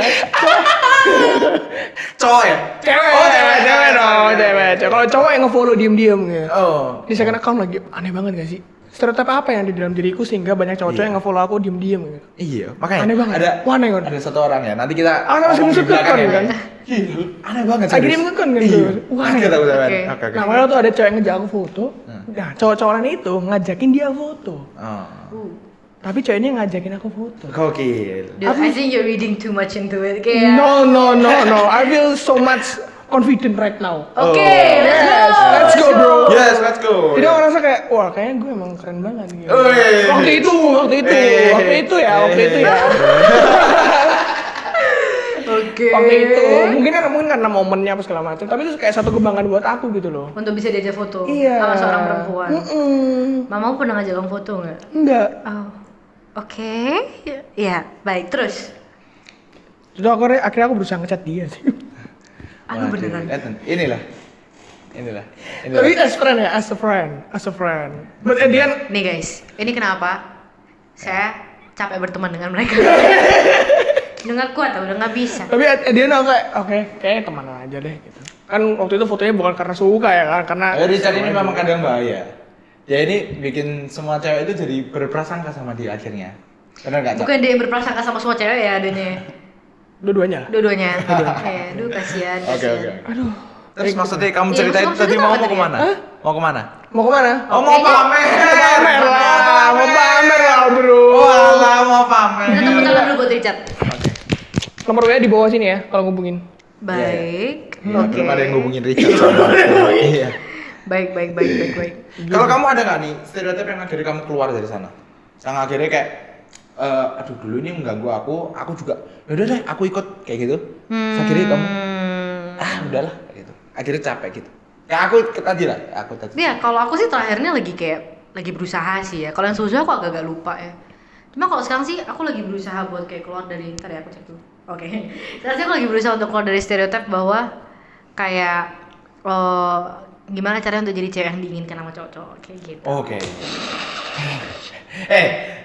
Cowok ya? Cewek, Oh, cewek dong, cewek. Kalau cowok yang nge-follow diem-diem gitu. Oh. Di second account lagi aneh banget gak sih? Stereotip apa yang ada di dalam diriku sehingga banyak cowok-cowok yang nge-follow aku diem-diem gitu. Iya, makanya Aneh banget. ada Wah, aneh banget. ada satu orang ya. Nanti kita Ah, sama ngomong di screenshot belakang ya. kan? Gila, aneh banget Lagi serius. dia ngekon kan Iya. tuh. Wah, aneh. Kita udah Oke. Oke. Nah, kemarin tuh ada cowok yang ngejak aku foto. Nah, cowok-cowok lain itu ngajakin dia foto. Oh. Tapi cowok ini ngajakin aku foto. Gokil. Dude, I think you're reading too much into it. Kayak. No. I feel so much confident right now. Oke, Let's go, bro. Yes, let's go. Jadi orang rasa kayak, wah kayaknya gue emang keren banget gitu. Wih. Waktu itu ya. Oke. Waktu itu, mungkin karena momennya apa segala macam. Tapi itu kayak satu kebanggaan buat aku gitu loh. Untuk bisa diajak foto Iya. sama seorang perempuan. Mm-mm. Mamamu pernah ngajak kamu foto nggak? Enggak. Oh. Oke. Ya, baik. Terus. Jadi akhirnya aku berusaha ngechat dia sih. Aduh beneran. Inilah. Tapi as a friend. But at the end, Nih guys, ini kenapa saya capek berteman dengan mereka. Udah nggak kuat, udah nggak bisa. tapi at the end aku kayak, oke, kayak temenan aja deh gitu. Kan waktu itu fotonya bukan karena suka ya kan, karena Richard ini memang kadang bahaya. Ya ini bikin semua cewek itu jadi berprasangka sama dia akhirnya. Benar nggak? Cak? Bukan dia yang berprasangka sama semua cewek ya adanya. dua-duanya. Dua-duanya. Aduh kasihan. Oke. Aduh. Terus maksudnya kamu Iya, ceritain maksudnya tadi apa mau tadi? kemana? Hah? Mau kemana? Mau kemana? Oh mau pamer. Mau pamer lah bro. Walah mau pamer. Kita tepuk tangan dulu buat Richard. Nomor WA di bawah sini ya kalau ngubungin. Baik. Belum Oke. ada yang ngubungin Richard sama. Iya. Baik. Kalau kamu ada nggak nih stereotip yang akhirnya kamu keluar dari sana? Yang akhirnya kayak, aduh dulu ini mengganggu aku juga. Yaudah deh, aku ikut kayak gitu. Akhirnya kamu, udahlah kayak gitu. Akhirnya capek gitu. Kayak aku tadi lah, aku tadi. Ya, kalau aku sih terakhirnya lagi berusaha sih ya. Kalau yang susah aku agak lupa ya. Cuma kalau sekarang sih aku lagi berusaha buat kayak keluar dari, ntar ya aku cek dulu. Oke. Sekarang sih aku lagi berusaha untuk keluar dari stereotip bahwa kayak gimana caranya untuk jadi cewek yang diinginkan sama cowok-cowok kayak gitu. Oke.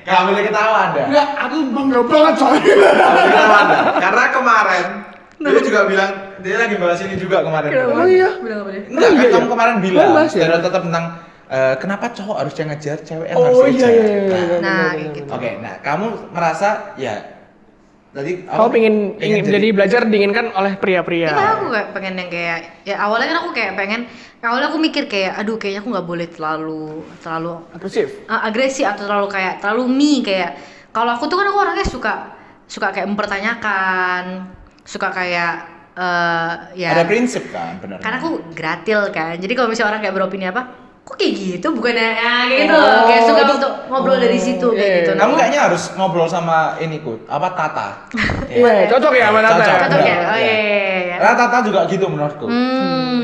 Gak boleh ketawa Anda. Enggak, aku bangga banget soalnya. Gak boleh ketawa Anda. Karena kemarin dia juga bilang dia lagi bahas ini juga kemarin. Oh iya. Bilang apa dia? Enggak, kan kamu kemarin bilang bahas ya? stereotip tentang kenapa cowok harus yang ngejar, cewek yang harus Oh ngejar. iya. Nah, kayak gitu. Oke, nah kamu merasa ya tadi Kau ingin jadi belajar diinginkan oleh pria-pria. Iya, aku kayak pengen yang kayak ya awalnya kan aku kayak pengen awalnya aku mikir kayak aduh kayaknya aku nggak boleh terlalu Agresif. agresif atau terlalu me kayak kalau aku tuh kan aku orangnya suka kayak mempertanyakan, suka kayak ya ada prinsip kan, benar. karena aku gratil kan. Jadi kalau misalnya orang kayak beropini apa, kok kayak gitu bukannya kayak gitu loh. Kayak suka untuk ngobrol dari situ kayak gitu. Kamu kayaknya harus ngobrol sama ini apa Tata. Iya, cocok ya sama Tata. Cocok. Cocok ya? Iya, Oh iya. iya. Karena Tata juga gitu menurutku.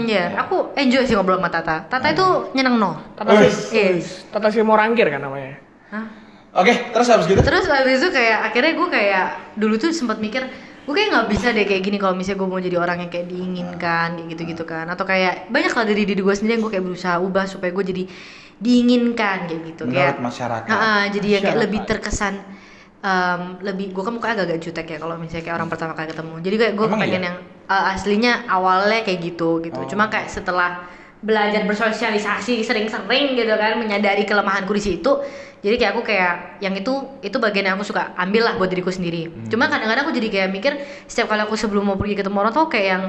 Ya, aku enjoy sih ngobrol sama Tata. Tata itu nyeneng no. Tata si mau rangkir kan namanya. Hah? Oke, terus habis gitu? Terus abis itu kayak akhirnya gue kayak dulu tuh sempat mikir gue kayak nggak bisa deh kayak gini kalau misalnya gue mau jadi orang yang kayak diinginkan kayak gitu-gitu kan, atau kayak banyak lah dari diri gue sendiri yang gue kayak berusaha ubah supaya gue jadi diinginkan kayak gitu. Menurut Kayak masyarakat. jadi ya kayak lebih terkesan lebih gue kan mukanya agak-agak jutek ya kalau misalnya kayak orang pertama kali ketemu, jadi kayak gue Emang pengen iya? yang aslinya awalnya kayak gitu cuma kayak setelah belajar bersosialisasi sering-sering gitu kan, menyadari kelemahanku di situ, jadi kayak aku kayak yang itu bagian yang aku suka ambil lah buat diriku sendiri. Cuma kadang-kadang aku jadi kayak mikir setiap kali aku sebelum mau pergi ketemu orang tuh kayak yang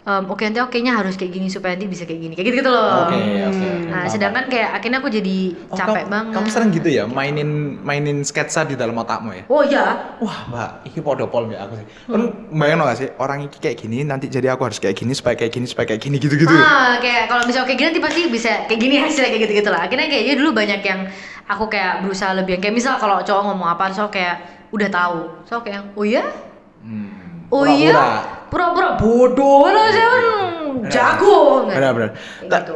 oke nanti kayaknya harus kayak gini supaya nanti bisa kayak gini kayak gitu loh. Oke. Nah sedangkan kayak akhirnya aku jadi capek banget. Kamu sering gitu ya mainin sketsa di dalam otakmu ya? Oh iya. Wah, Mbak, ini podopol mbak aku sih. Kan bayangin gak sih, orang ini kayak gini, nanti jadi aku harus kayak gini supaya kayak gini gitu-gitu. Kayak kalau misalnya kayak gini nanti pasti bisa kayak gini hasilnya kayak gitu-gitu lah. Akhirnya kayaknya dulu banyak yang aku kayak berusaha lebih yang kayak misal kalau cowok ngomong apa, so kayak udah tahu. So kayak oh iya? Oh iya? Pura-pura bodoh loh sih kan jago. Benar. Gitu.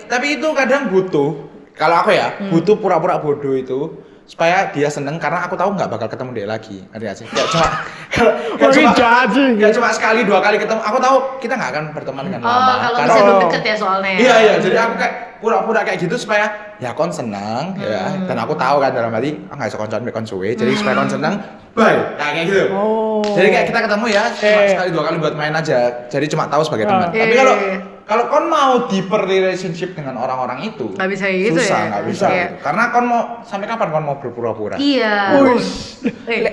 Tapi itu kadang butuh. Kalau aku ya, butuh pura-pura bodoh itu supaya dia seneng karena aku tahu nggak bakal ketemu dia lagi. Ngerti gak sih? Kayak cuma sekali dua kali ketemu. Aku tahu kita nggak akan berteman dengan lama. Kalau misalnya belum deket ya soalnya. Iya. Jadi aku kayak pura-pura kayak gitu supaya ya kon seneng ya. Dan aku tahu kan dalam hati nggak bisa koncoan kon suwe. Jadi supaya kon seneng, bye. Nah kayak gitu. Jadi kayak kita ketemu ya cuma sekali dua kali buat main aja. Jadi cuma tahu sebagai teman. Tapi kalau kon mau deeper relationship dengan orang-orang itu nggak bisa gitu susah, ya. nggak bisa. Iya. Gitu. Karena kon mau sampai kapan kon mau berpura-pura? Iya.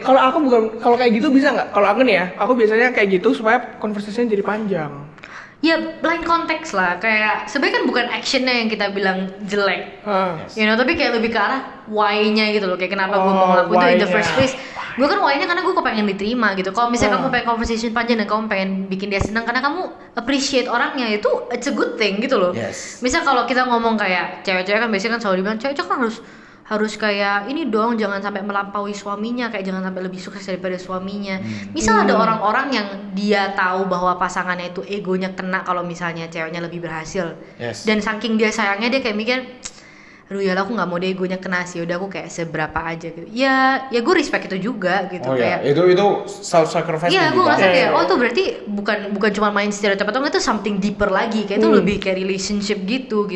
Kalau aku kalau kayak gitu bisa nggak? Kalau aku nih ya, aku biasanya kayak gitu supaya conversation jadi panjang. Ya blind context lah, kayak sebenarnya kan bukan actionnya yang kita bilang jelek, you know, tapi kayak lebih ke arah why-nya gitu loh, kayak kenapa gue mau ngelakuin itu in the first place. Gue kan why-nya karena gue kepengen diterima gitu. Kalau misalnya kamu pengen conversation panjang dan kamu pengen bikin dia senang karena kamu appreciate orangnya, itu it's a good thing gitu loh. Yes. Misal kalau kita ngomong kayak cewek-cewek kan biasanya kan selalu dibilang cewek-cewek kan harus kayak ini dong, jangan sampai melampaui suaminya, kayak jangan sampai lebih sukses daripada suaminya. Misal ada orang-orang yang dia tahu bahwa pasangannya itu egonya kena kalau misalnya ceweknya lebih berhasil. Yes. Dan saking dia sayangnya dia kayak mikir, aduh ya aku nggak mau deh egonya kena sih, udah aku kayak seberapa aja gitu. Ya gue respect itu juga gitu. Oh kayak iya, itu self sacrifice. iya, gue ngerasa kayak oh tuh berarti bukan cuma main stereotip atau enggak, itu something deeper lagi, kayak itu lebih kayak relationship gitu.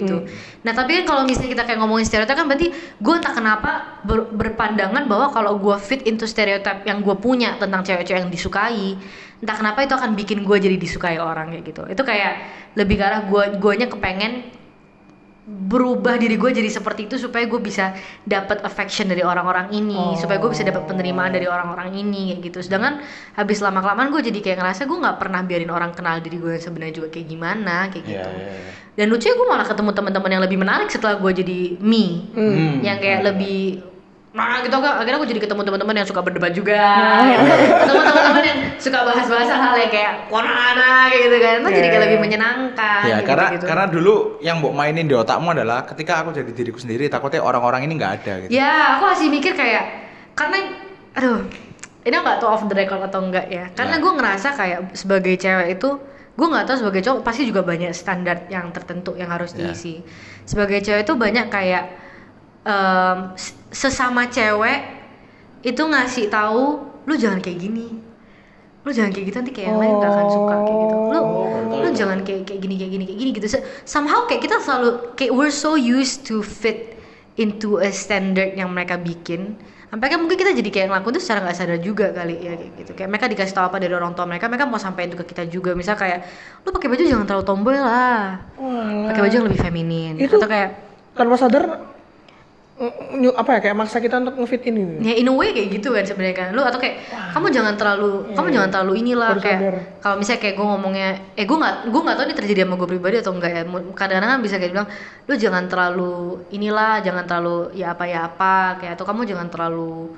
Nah tapi kan kalau misalnya kita kayak ngomongin stereotip kan berarti gue entah kenapa berpandangan bahwa kalau gue fit into stereotip yang gue punya tentang cewek-cewek yang disukai, entah kenapa itu akan bikin gue jadi disukai orang kayak gitu. Itu kayak lebih ke arah guanya kepengen berubah diri gue jadi seperti itu supaya gue bisa dapat affection dari orang-orang ini, supaya gue bisa dapat penerimaan dari orang-orang ini kayak gitu. Sedangkan habis lama-kelamaan gue jadi kayak ngerasa gue nggak pernah biarin orang kenal diri gue yang sebenarnya juga kayak gimana kayak gitu. Dan lucunya gue malah ketemu teman-teman yang lebih menarik setelah gue jadi me, yang kayak lebih gitu. Akhirnya aku jadi ketemu teman-teman yang suka berdebat juga, ketemu teman-teman yang suka bahas-bahas hal yang kayak konana kayak gitu kan, itu jadi kayak lebih menyenangkan. Ya gitu. karena dulu yang mbok mainin di otakmu adalah ketika aku jadi diriku sendiri takutnya orang-orang ini nggak ada gitu. Ya aku masih mikir kayak karena ini nggak tahu off the record atau enggak ya, karena gue ngerasa kayak sebagai cewek itu gue nggak tahu, sebagai cowok pasti juga banyak standar yang tertentu yang harus diisi. Sebagai cewek itu banyak kayak sesama cewek itu ngasih tahu lu jangan kayak gini, lu jangan kayak gitu, nanti kayak yang lain gak akan suka kayak gitu. Lu jangan kayak gini gitu. Somehow kayak kita selalu kayak we're so used to fit into a standard yang mereka bikin, sampai kan mungkin kita jadi kayak ngelakuin tuh secara nggak sadar juga kali ya kayak gitu. Kayak mereka dikasih tahu apa dari orang tua mereka mau sampein itu ke kita juga. Misal kayak lu pakai baju jangan terlalu tomboy lah, pakai baju yang lebih feminin. Itu atau kayak tanpa sadar apa ya kayak maksa kita untuk ngefit ini. ya in a way kayak gitu kan sebenarnya kan lu, atau kayak kamu jangan terlalu inilah Baru kayak sadar. kalau misalnya kayak gue ngomongnya gue nggak tahu ini terjadi sama gue pribadi atau enggak ya, kadang-kadang kan bisa kayak bilang lu jangan terlalu inilah, jangan terlalu ya apa kayak, atau kamu jangan terlalu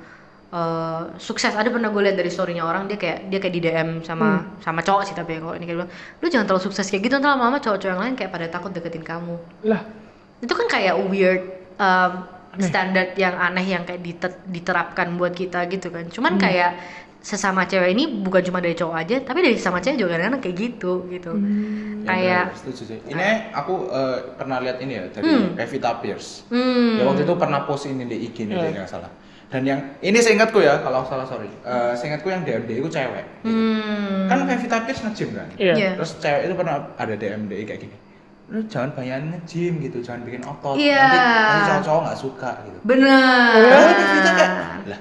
sukses. Ada pernah gue lihat dari story-nya orang, dia kayak di DM sama cowok sih, tapi kalau ini kayak bilang lu jangan terlalu sukses kayak gitu, ntar lama-lama cowok-cowok yang lain kayak pada takut deketin kamu. Lah, Itu kan kayak weird standar yang aneh yang kayak diterapkan buat kita gitu kan. Cuman kayak sesama cewek ini bukan cuma dari cowok aja, tapi dari sesama cewek juga kadang-kadang kayak gitu. Kayak benar, setuju sih. Ini aku pernah lihat ini ya dari Pevita Pierce. Ya waktu itu pernah post ini di IG nih nggak salah. Dan yang ini seingatku ya, kalau salah sorry. Seingatku yang DMD itu cewek. Gitu. Kan Pevita Pierce nge-gym kan. Iya. Terus cewek itu pernah ada DMD kayak gini. Lu jangan banyak nge-gym gitu, jangan bikin otot. Iya. Nanti cowok-cowok nggak suka gitu. bener. Padahal Pevita kayak lah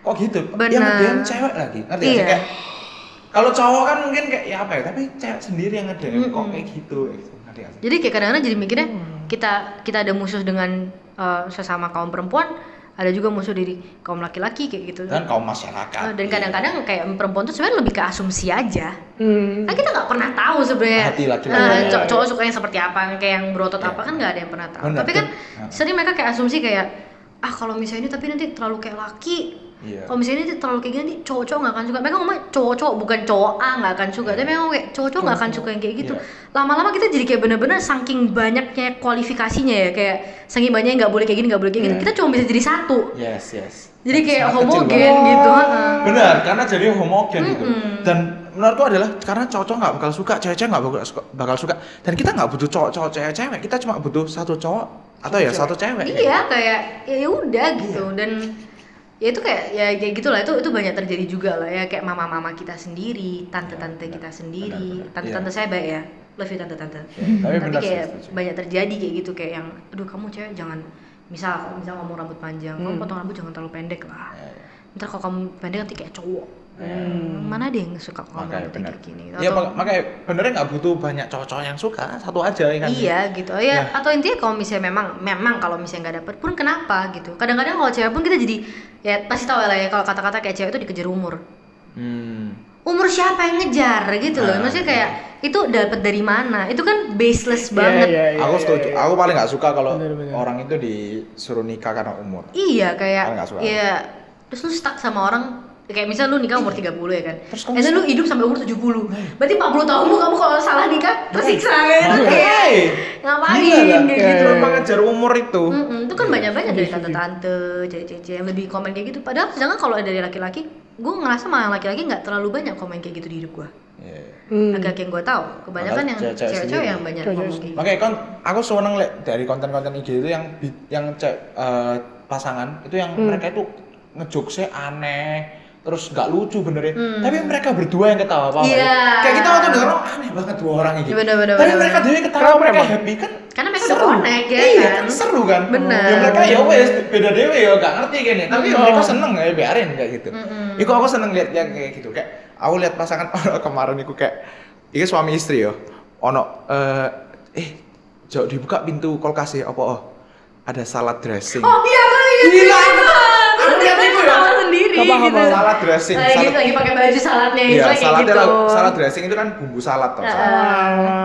kok gitu? Bener. Yang nge-DM cewek lagi. Ngerti nggak sih? Iya. Kayak kalau cowok kan mungkin kayak ya apa ya, tapi cewek sendiri yang nge-DM kok kayak gitu. Ngerti nggak sih? Jadi kayak kadang-kadang jadi mikirnya kita ada musuh dengan sesama kaum perempuan, ada juga musuh dari kaum laki-laki kayak gitu. Dan kaum masyarakat. Dan kadang-kadang kayak perempuan tuh sebenarnya lebih ke asumsi aja. Hmm. Kan kita nggak pernah tahu sebenarnya Hati laki-laki. cowok sukanya seperti apa, kayak yang berotot apa kan nggak ada yang pernah tahu. Benar, Tapi kan betul. sering mereka kayak asumsi kayak kalau misalnya ini tapi nanti terlalu kayak laki. Iya. Kalau misalnya ini terlalu kayak gini nanti cowok-cowok nggak akan suka. Mereka ngomong cowok-cowok bukan cowok A nggak akan suka. Tapi memang kayak cowok-cowok nggak akan suka yang kayak gitu. Iya. Lama-lama kita jadi kayak bener-bener saking banyaknya kualifikasinya ya, kayak saking banyaknya nggak boleh kayak gini nggak boleh kayak gini. Kita cuma bisa jadi satu. Yes. Jadi kayak Sangat kecil homogen banget. gitu. Benar, karena jadi homogen gitu. Dan menurutku adalah karena cowok-cowok nggak bakal suka, cewek-cewek nggak bakal suka. Dan kita nggak butuh cowok-cowok cewek-cewek, kita cuma butuh satu cowok atau ya satu cewek. Iya kayak ya udah gitu. Dan ya itu kayak ya kayak gitulah, itu banyak terjadi juga lah ya, kayak mama-mama kita sendiri, tante-tante kita sendiri. benar. Tante-tante saya baik ya, love you tante-tante. Tapi Tapi benar sih, kayak setuju. banyak terjadi kayak gitu, kayak yang aduh kamu cewek jangan, misal ngomong rambut panjang, kamu potong rambut jangan terlalu pendek lah. Ntar kalau kamu pendek nanti kayak cowok. Mana ada yang suka kalau Makanya rambutnya benar. kayak gini. Iya, Atau- makanya benernya nggak butuh banyak cowok-cowok yang suka, satu aja ya kan. Iya gitu ya, atau intinya kalau misalnya memang kalau misalnya nggak dapet pun kenapa gitu. Kadang-kadang kalau cewek pun kita jadi ya pasti tahu lah ya, kalau kata-kata kayak cewek itu dikejar umur. Umur siapa yang ngejar gitu loh. Maksudnya kayak itu dapat dari mana? Itu kan baseless banget. Iya, Aku setuju. Aku paling nggak suka kalau Bener. orang itu disuruh nikah karena umur. Iya kayak Paling nggak suka. ya terus lu stuck sama orang kayak misal lu nikah umur 30 ya kan. Terus kamu Terus lu hidup sampai umur 70. Berarti 40 tahun lu kamu kalau salah nikah tersiksa kan. Kayak ngapain kayak gitu. Cuma ngejar umur itu. Itu kan banyak-banyak dari tante-tante, cewek-cewek yang lebih komen kayak gitu. Padahal sedangkan kalau dari laki-laki, gue ngerasa malah laki-laki nggak terlalu banyak komen kayak gitu di hidup gue. Laki-laki yang gue tahu, kebanyakan Padahal yang cewek-cewek cewek-cewek sendiri. yang banyak Cewek-cewek ngomong kayak gitu. Makanya kan aku seneng dari konten-konten IG itu yang pasangan itu yang mereka itu ngejokesnya aneh, terus nggak lucu bener ya. Tapi mereka berdua yang ketawa apa? Iya. Kayak kita waktu denger aneh banget dua orang ini. Bener-bener, Tapi bener-bener. mereka dia ketawa, Kenapa mereka emang? happy kan. Karena mereka seru. udah connect ya Iya, kan? seru kan. Bener. Ya mereka ya wes beda dewe ya nggak ngerti gini. Tapi ya mereka seneng ya biarin kayak gitu. Iku aku seneng lihat yang kayak gitu. Kayak aku lihat pasangan kemarin iku kayak iki suami istri ya. Ono jauh dibuka pintu kulkas ya apa ada salad dressing. Oh iya, gue lihat Gila, itu. aku lihat itu ya. Ketawa sendiri Apa-apa? gitu. Salad dressing. Lagi pakai baju saladnya itu Iya, kayak saladnya gitu. salad dressing itu kan bumbu salad toh.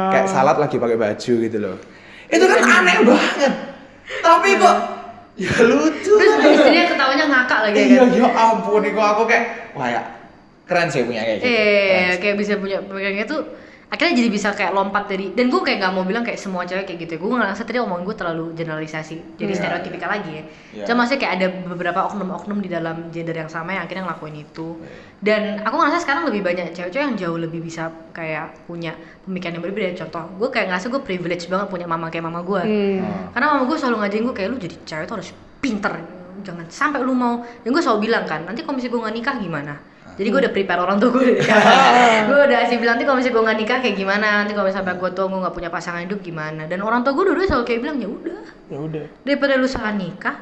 Kayak salad lagi pakai baju gitu loh. Itu kan aneh banget. Tapi kok ya lucu. Terus istrinya ketawanya ngakak lagi Iya, kan. ya ampun, itu aku kayak wah ya keren sih punya kayak gitu. Keren sih. Kayak bisa punya pegangnya tuh akhirnya jadi bisa kayak lompat dari, dan gue kayak nggak mau bilang kayak semua cewek kayak gitu. Gue ngerasa tadi omongan gue terlalu generalisasi, jadi stereotipikal lagi ya. Cuma maksudnya kayak ada beberapa oknum-oknum di dalam gender yang sama yang akhirnya ngelakuin itu. Dan aku ngerasa sekarang lebih banyak cewek-cewek yang jauh lebih bisa kayak punya pemikiran yang berbeda. Contoh, gue kayak ngerasa gue privilege banget punya mama kayak mama gue. Karena mama gue selalu ngajarin gue kayak lu jadi cewek tuh harus pinter, jangan sampai lu mau. Dan gue selalu bilang kan, nanti kalau misalnya gue nggak nikah gimana? Jadi gue udah prepare orang tua gue. Gue udah kasih bilang nanti kalau misalnya gue nggak nikah kayak gimana, nanti kalau misalnya sampai gue tua gue nggak punya pasangan hidup gimana. Dan orang tua gue dulu selalu kayak bilang ya udah. Daripada lu salah nikah,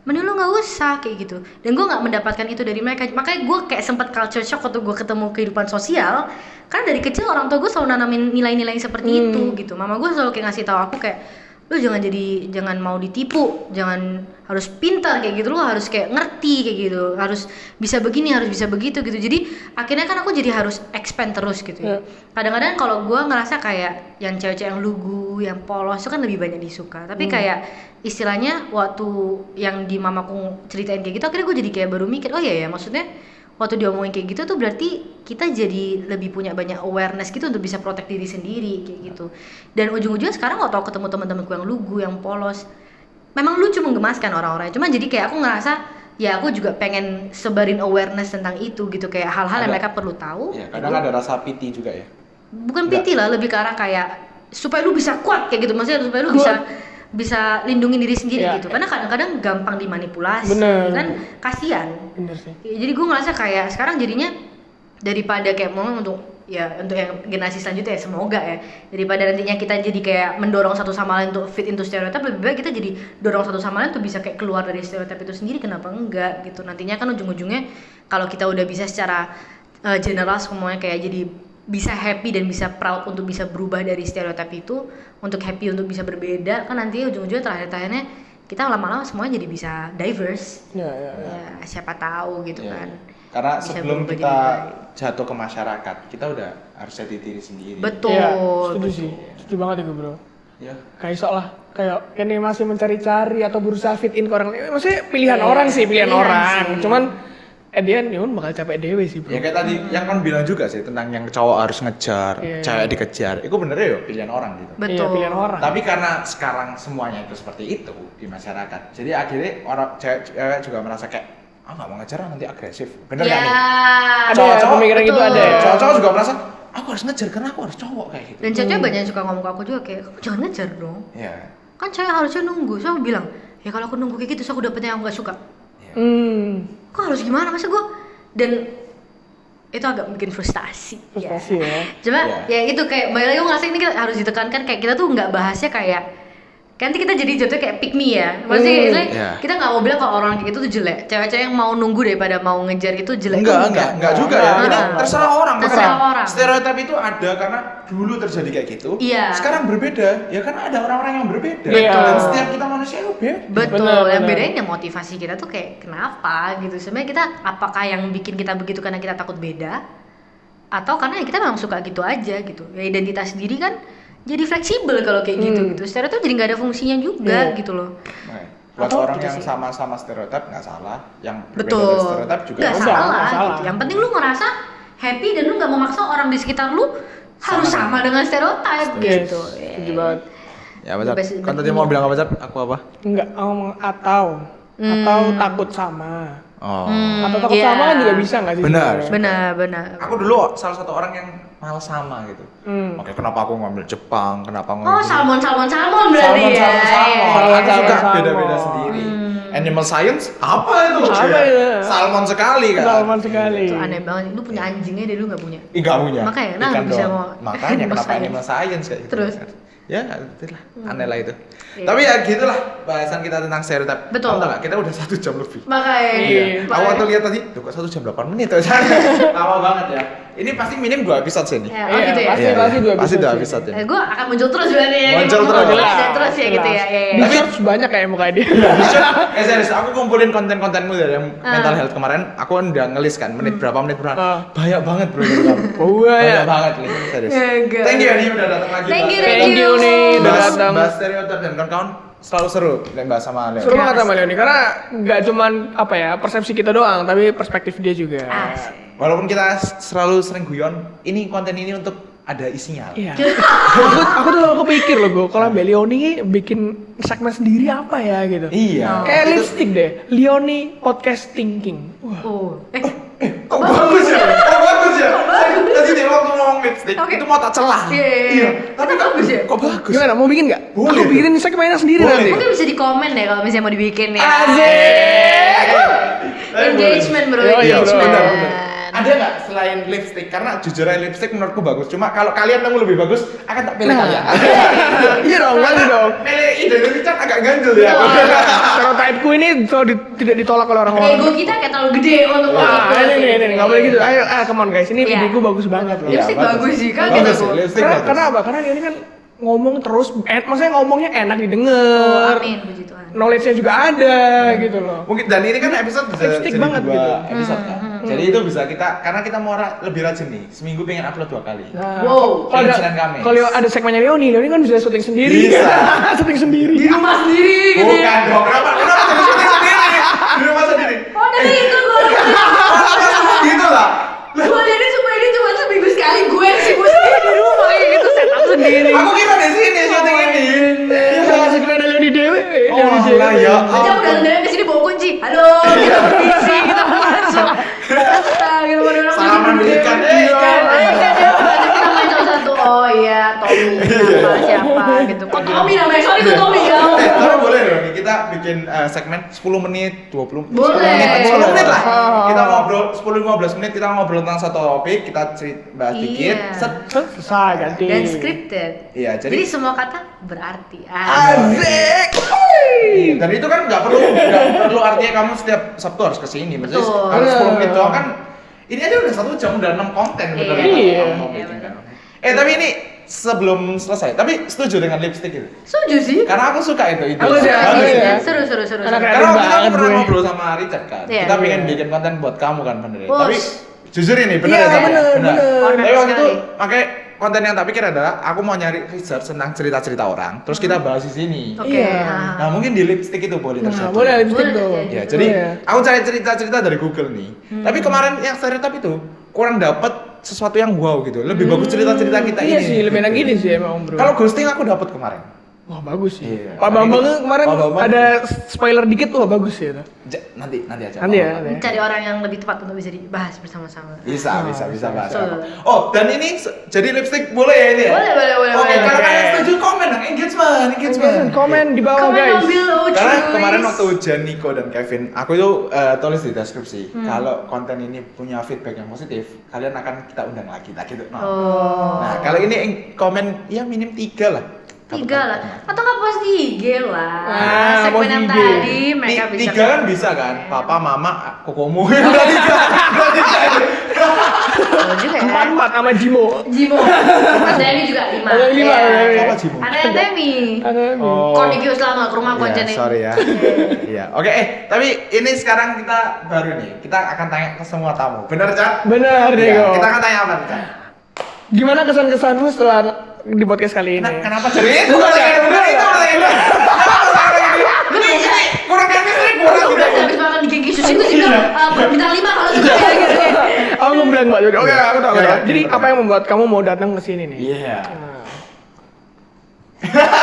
mending lu nggak usah kayak gitu. Dan gue nggak mendapatkan itu dari mereka. Makanya gue kayak sempat culture shock waktu gue ketemu kehidupan sosial. Karena dari kecil orang tua gue selalu nanamin nilai-nilai seperti itu gitu. Mama gue selalu kayak ngasih tahu aku kayak lu jangan mau ditipu, jangan harus pintar kayak gitu, lu harus kayak ngerti kayak gitu, harus bisa begini, harus bisa begitu gitu. Jadi akhirnya kan aku jadi harus expand terus gitu ya. Kadang-kadang kalau gue ngerasa kayak yang cewek-cewek yang lugu, yang polos itu kan lebih banyak disuka. Tapi kayak istilahnya waktu yang di mamaku ceritain kayak gitu, akhirnya gue jadi kayak baru mikir, oh iya ya maksudnya waktu dia ngomongin kayak gitu tuh berarti kita jadi lebih punya banyak awareness gitu untuk bisa protect diri sendiri kayak gitu. Dan ujung-ujungnya sekarang waktu aku ketemu teman-temanku yang lugu, yang polos, memang lucu menggemaskan orang-orangnya. Cuma jadi kayak aku ngerasa ya aku juga pengen sebarin awareness tentang itu gitu, kayak hal-hal yang mereka perlu tahu. Ya, kadang ada rasa pity juga ya. Bukan pity lah, lebih ke arah kayak supaya lu bisa kuat kayak gitu, maksudnya supaya lu bisa lindungin diri sendiri gitu. Karena kadang-kadang gampang dimanipulasi. Kan kasihan. Bener sih. Jadi gue ngerasa kayak sekarang jadinya daripada kayak mau untuk yang generasi selanjutnya ya semoga ya, daripada nantinya kita jadi kayak mendorong satu sama lain untuk fit into stereotip, lebih baik kita jadi dorong satu sama lain untuk bisa kayak keluar dari stereotip itu sendiri. Kenapa enggak gitu, nantinya kan ujung-ujungnya kalau kita udah bisa secara general semuanya kayak jadi bisa happy dan bisa proud untuk bisa berubah dari stereotip itu, untuk happy untuk bisa berbeda, kan nanti ujung-ujungnya terakhir-terakhirnya kita lama-lama semuanya jadi bisa diverse. Ya siapa tahu gitu kan. Karena bisa sebelum kita jatuh ke masyarakat, kita udah harus jadi diri sendiri. Betul. Ya, setuju sih. Setuju banget itu bro. Ya. Kayak sok lah. Kayak ini masih mencari-cari atau berusaha fit in ke orang lain. Maksudnya pilihan orang sih, pilihan orang. Sih. Cuman Edian Yun bakal capek dewe sih bro. Ya kayak tadi yang kan bilang juga sih tentang yang cowok harus ngejar, cewek dikejar. Itu bener ya pilihan orang gitu. Betul. Pilihan orang. Tapi karena sekarang semuanya itu seperti itu di masyarakat, jadi akhirnya orang cewek juga merasa kayak nggak mau ngejar nanti agresif. Bener nggak nih? Ada ya, pemikiran gitu ada ya. Cowok-cowok juga merasa aku harus ngejar karena aku harus cowok kayak gitu. Dan cewek banyak yang suka ngomong ke aku juga kayak kamu jangan ngejar dong. Iya. Kan cewek harusnya nunggu. So aku bilang ya kalau aku nunggu kayak gitu, so aku dapetnya yang nggak suka. Kok harus gimana masa gue? Dan itu agak bikin frustasi ya. Cuma ya itu kayak balik lagi gue ngerasa ini kita harus ditekankan kayak kita tuh nggak bahasnya kayak nanti kita jadi jatuhnya kayak pick me ya. Maksudnya kita nggak mau bilang kalau orang kayak gitu tuh jelek. Cewek-cewek yang mau nunggu daripada mau ngejar itu jelek. Enggak juga ya. Ini terserah orang. Terserah orang. Stereotip itu ada karena dulu terjadi kayak gitu. Iya. Sekarang berbeda. Ya kan ada orang-orang yang berbeda. Betul. Dan setiap kita manusia itu beda. Betul. Yang bedain ya motivasi kita tuh kayak kenapa gitu. Sebenarnya kita apakah yang bikin kita begitu karena kita takut beda, atau karena ya kita memang suka gitu aja gitu. Ya identitas sendiri kan jadi fleksibel kalau kayak gitu. Stereotip jadi nggak ada fungsinya juga gitu loh. Buat atau orang gitu yang sih. sama-sama stereotip nggak salah, yang berbeda Betul. dari stereotip juga nggak salah gitu. Yang penting lu ngerasa happy dan lu nggak memaksa orang di sekitar lu harus sama dengan stereotip gitu. Setuju banget. Ya Bacat, kan tadi mau bilang apa Bacat? Aku apa? Enggak, ngomong atau takut sama. Oh. Atau takut sama kan juga bisa nggak sih? Benar. Benar. Aku dulu salah satu orang yang malas sama gitu. Oke, kenapa aku ngambil Jepang? Kenapa ngambil salmon berarti ya. Aku suka beda-beda sendiri. Animal science? Apa itu? Salmon sekali kan? Salmon sekali. Itu aneh banget. Lu punya anjingnya deh, lu nggak punya. Nggak punya. Makanya, Ikan bisa doang. mau Makanya animal kenapa science. animal science kayak gitu. Terus? Ya, itulah. Aneh lah itu. Tapi ya gitulah bahasan kita tentang stereotip. Betul. Kamu tahu nggak? Kita udah 1 jam lebih. Makanya. Iya. Aku waktu lihat tadi, tuh kok 1 jam 8 menit tuh. Lama banget ya. Ini pasti minim 2 episode sih nih. Ya, gitu ya. Pasti 2 Pasti 2 episode. episode ya. Gue akan muncul terus berarti ya. Muncul terus. Terus ya gitu ya. Tapi banyak kayak muka dia. Serius, aku kumpulin konten-kontenmu dari yang mental health kemarin. Aku udah ngelis kan menit berapa. Banyak banget bro. Banyak banget nih, serius. Thank you Ani udah datang lagi. Thank Thank you nih udah datang. Bahas stereotip dan kawan-kawan selalu seru bahas sama Leon. Seru banget sama Leoni karena nggak cuman apa ya persepsi kita doang, tapi perspektif dia juga. Walaupun kita sering guyon, ini konten ini untuk ada isinya. Iya. aku tuh kepikir loh gue, kalau Mbak Leoni bikin segmen sendiri apa ya gitu. Iya. Kayak lipstick deh, Leoni podcast thinking. Wah. Kok bagus ya? Tadi dia waktu ngomong lipstick, itu mau tak celah. Iya. Tapi bagus ya? Kok bagus? Gimana? Mau bikin nggak? Boleh. Aku bikinin segmennya sendiri Boleh. nanti. Mungkin bisa di komen deh kalau misalnya mau dibikin ya. Asik. Engagement bro, Iya, engagement. benar. Ada nggak selain lipstick? Karena jujur aja lipstick menurutku bagus. Cuma kalau kalian nemu lebih bagus, akan tak pilih kalian. Iya dong, bagus dong. Pilih ide Richard agak ganjel ya. Stereotypeku ini tidak ditolak oleh orang-orang. Ego kita kayak terlalu gede untuk Wah, ini nggak boleh gitu. Ayo, come on guys, ini Iya. ideku bagus banget loh. Iya, Lipstick bagus sih kan Bagus gitu. sih, lipstick bagus. Karena apa? Karena dia ini kan ngomong terus, maksudnya ngomongnya enak Oh, didengar. amin puji Tuhan. Knowledge-nya juga ada gitu loh. Mungkin dan ini kan episode bisa Lipstick jadi banget dua gitu. episode kan. Jadi itu bisa kita karena kita mau lebih rajin nih. Seminggu pengen upload 2 kali. Nah, Wow. kalau ada, Senin Kamis. kalau ada segmennya Leoni kan bisa syuting sendiri. Bisa. Syuting sendiri. Di rumah sendiri gitu Bukan ya. dong, kenapa jadi syuting sendiri? Di rumah sendiri. Oh dari itu gue Gitu lah. gue jadi supaya ini cuma seminggu sekali gue sendiri di rumah kayak gitu setup sendiri. Aku kira di sini syuting ini. Ya, segmen ada Leoni Dewi. Oh lah ya. Aja udah datang ke sini bawa kunci. Halo, kita permisi, kita mau masuk. Astaga, Salaman ikan. Kita main satu-satu. Oh iya, Tommy siapa gitu. Kok Tommy namanya? Sorry itu Tommy ya. Tapi boleh loh nih kita bikin segmen 10 menit, 20 menit. Boleh. 10 menit lah. Kita ngobrol 10-15 menit kita ngobrol tentang satu topik, kita bahas dikit. Iya. Set. Selesai ganti. Dan scripted. Iya, Jadi jadi semua kata berarti. Asik. Dan itu kan nggak perlu artinya kamu setiap Sabtu harus kesini. Maksudnya Betul. kalau 10 menit doang kan ini aja udah 1 jam udah 6 konten beneran. Iya. Kamu bikin kan. Tapi ini sebelum selesai, tapi setuju dengan lipstick itu. Setuju sih. Karena aku suka itu ide. Aku juga, Bagus aku ya. juga. Seru. Anak Karena waktu itu aku banget pernah gue. ngobrol sama Richard kan. Iya. Kita pengen bikin konten buat kamu kan bener. Bos. Tapi jujur ini bener Iya, ya. Cak? bener. Honest Tapi waktu itu sekali. pakai konten yang tak pikir adalah aku mau nyari research tentang cerita-cerita orang, terus kita bahas di sini. Oke. Iya. Nah, mungkin di lipstick itu boleh Nah, terjadi. boleh lipstick Boleh tuh. terjadi. Ya, jadi Boleh. aku cari cerita-cerita dari Google nih. Tapi kemarin yang stereotip itu kurang dapat sesuatu yang wow gitu. Lebih bagus cerita-cerita kita Iya ini. sih, lebih enak gini sih emang bro. Kalau ghosting aku dapat kemarin. Wah bagus sih. Iya. Pak Bambang kemarin Pak Bambang. ada spoiler dikit tuh bagus sih itu. Nanti aja. Nanti ya. Mencari orang yang lebih tepat untuk bisa dibahas bersama-sama. Bisa bahas. Betul. Oh, dan ini jadi lipstick boleh ya ini ya? Boleh. Oke, boleh. kalau kalian setuju komen dong, engagement. Komen di bawah Komen guys. ambil Karena cuy. kemarin waktu Jan, Nico dan Kevin, aku itu tulis di deskripsi kalau konten ini punya feedback yang positif, kalian akan kita undang lagi, gitu. Oh. Nah, kalau ini komen ya minim 3 lah. 3 lah. Atau nggak post di IG lah. Ah, Segmen post yang di IG. tadi mereka bisa. 3 kan bisa kan? Papa, mama, kokomu. Udah 3. Oh, juga ya. 4 sama Jimo. Jimo. Mas Demi juga 5. Ada 5, ada 5. Siapa Jimo? Ada Demi. Oh. Kondikius lama ke rumah Iya, konjen sorry ya. Iya. Oke, tapi ini sekarang kita baru nih. Kita akan tanya ke semua tamu. Bener, Cak? Bener Iya, Diego. kita akan tanya apa, Cak? Gimana kesan-kesanmu setelah di podcast kali ini? Kenapa jadi itu? Bukan itu, bukan itu. Ini kurang chemistry, kurang Gue tidak. berasa habis makan di Genki Sushi gue juga bintang 5 kalau suka kayak gitu. Aku bilang Mbak Jody. Oke, aku tahu. Iya, Jadi iya. apa yang membuat kamu mau datang ke sini nih? Iya. Nah,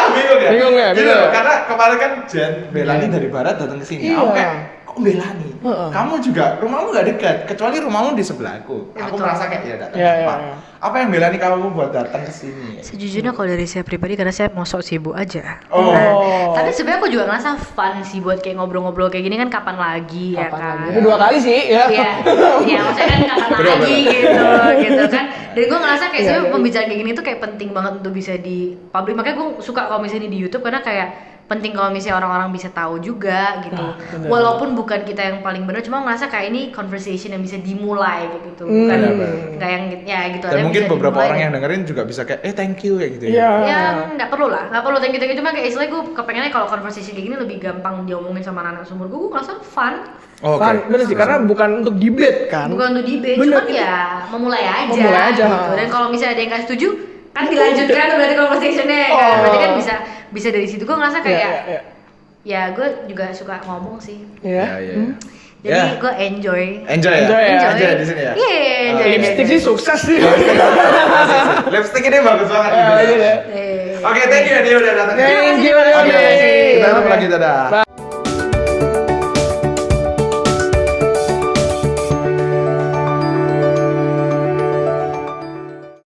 Bingung ya? Bingung ya, bingung. Karena kemarin kan Jan Belani dari barat datang ke sini. Iya. Aku kayak kok Belani? Heeh. Kamu juga rumahmu nggak dekat, kecuali rumahmu di sebelahku. Ya, Aku betul. merasa kayak ya datang Iya, ke iya, tempat. iya. Apa yang Belani kamu buat datang ke sini? Sejujurnya kalau dari saya pribadi karena saya mau sok sibuk aja. Oh. Nah, tapi sebenarnya aku juga ngerasa fun sih buat kayak ngobrol-ngobrol kayak gini kan kapan lagi ya Kapan kan. lagi? Itu 2 kali sih ya. Iya, iya maksudnya kan kapan Bener, lagi gitu kan. Dan gue ngerasa kayak Iya, sebenarnya iya. pembicaraan kayak gini tuh kayak penting banget untuk bisa di publik. Makanya gue suka kalau misalnya di YouTube karena kayak penting kalau misalnya orang-orang bisa tahu juga gitu. Ah, bener. Walaupun bukan kita yang paling benar, cuma ngerasa kayak ini conversation yang bisa dimulai kayak gitu. Bukan Bener. nggak yang ya gitu. Dan tapi mungkin bisa beberapa dimulai orang dan- yang dengerin juga bisa kayak thank you kayak gitu Iya. ya nggak perlu lah, nggak perlu thank you cuma kayak istilahnya gue kepengennya kalau conversation kayak gini lebih gampang diomongin sama anak sumur gue ngerasa fun, Oke. Kan, bener sih, karena bukan untuk debate kan. bukan untuk debate, Bener, cuma itu. ya memulai aja, Memulai aja. gitu. Dan kalau misalnya ada yang nggak setuju kan dilanjutkan tuh berarti conversationnya kan, Oh. berarti kan bisa dari situ gue ngerasa kayak Iya, iya, ya gue juga suka ngomong sih, iya. Iya. Hmm. jadi Ya. gue enjoy Enjoy ya? Enjoy ya? Enjoy di sini ya? Iya, enjoy, Lipstick enjoy. sih sukses sih. Lipstick ini bagus banget. Iya, gitu. iya. Eh. Oke, thank you ya dia udah datang. Thank you, Oke, Leoni. kita ketemu lagi, dadah. Bye.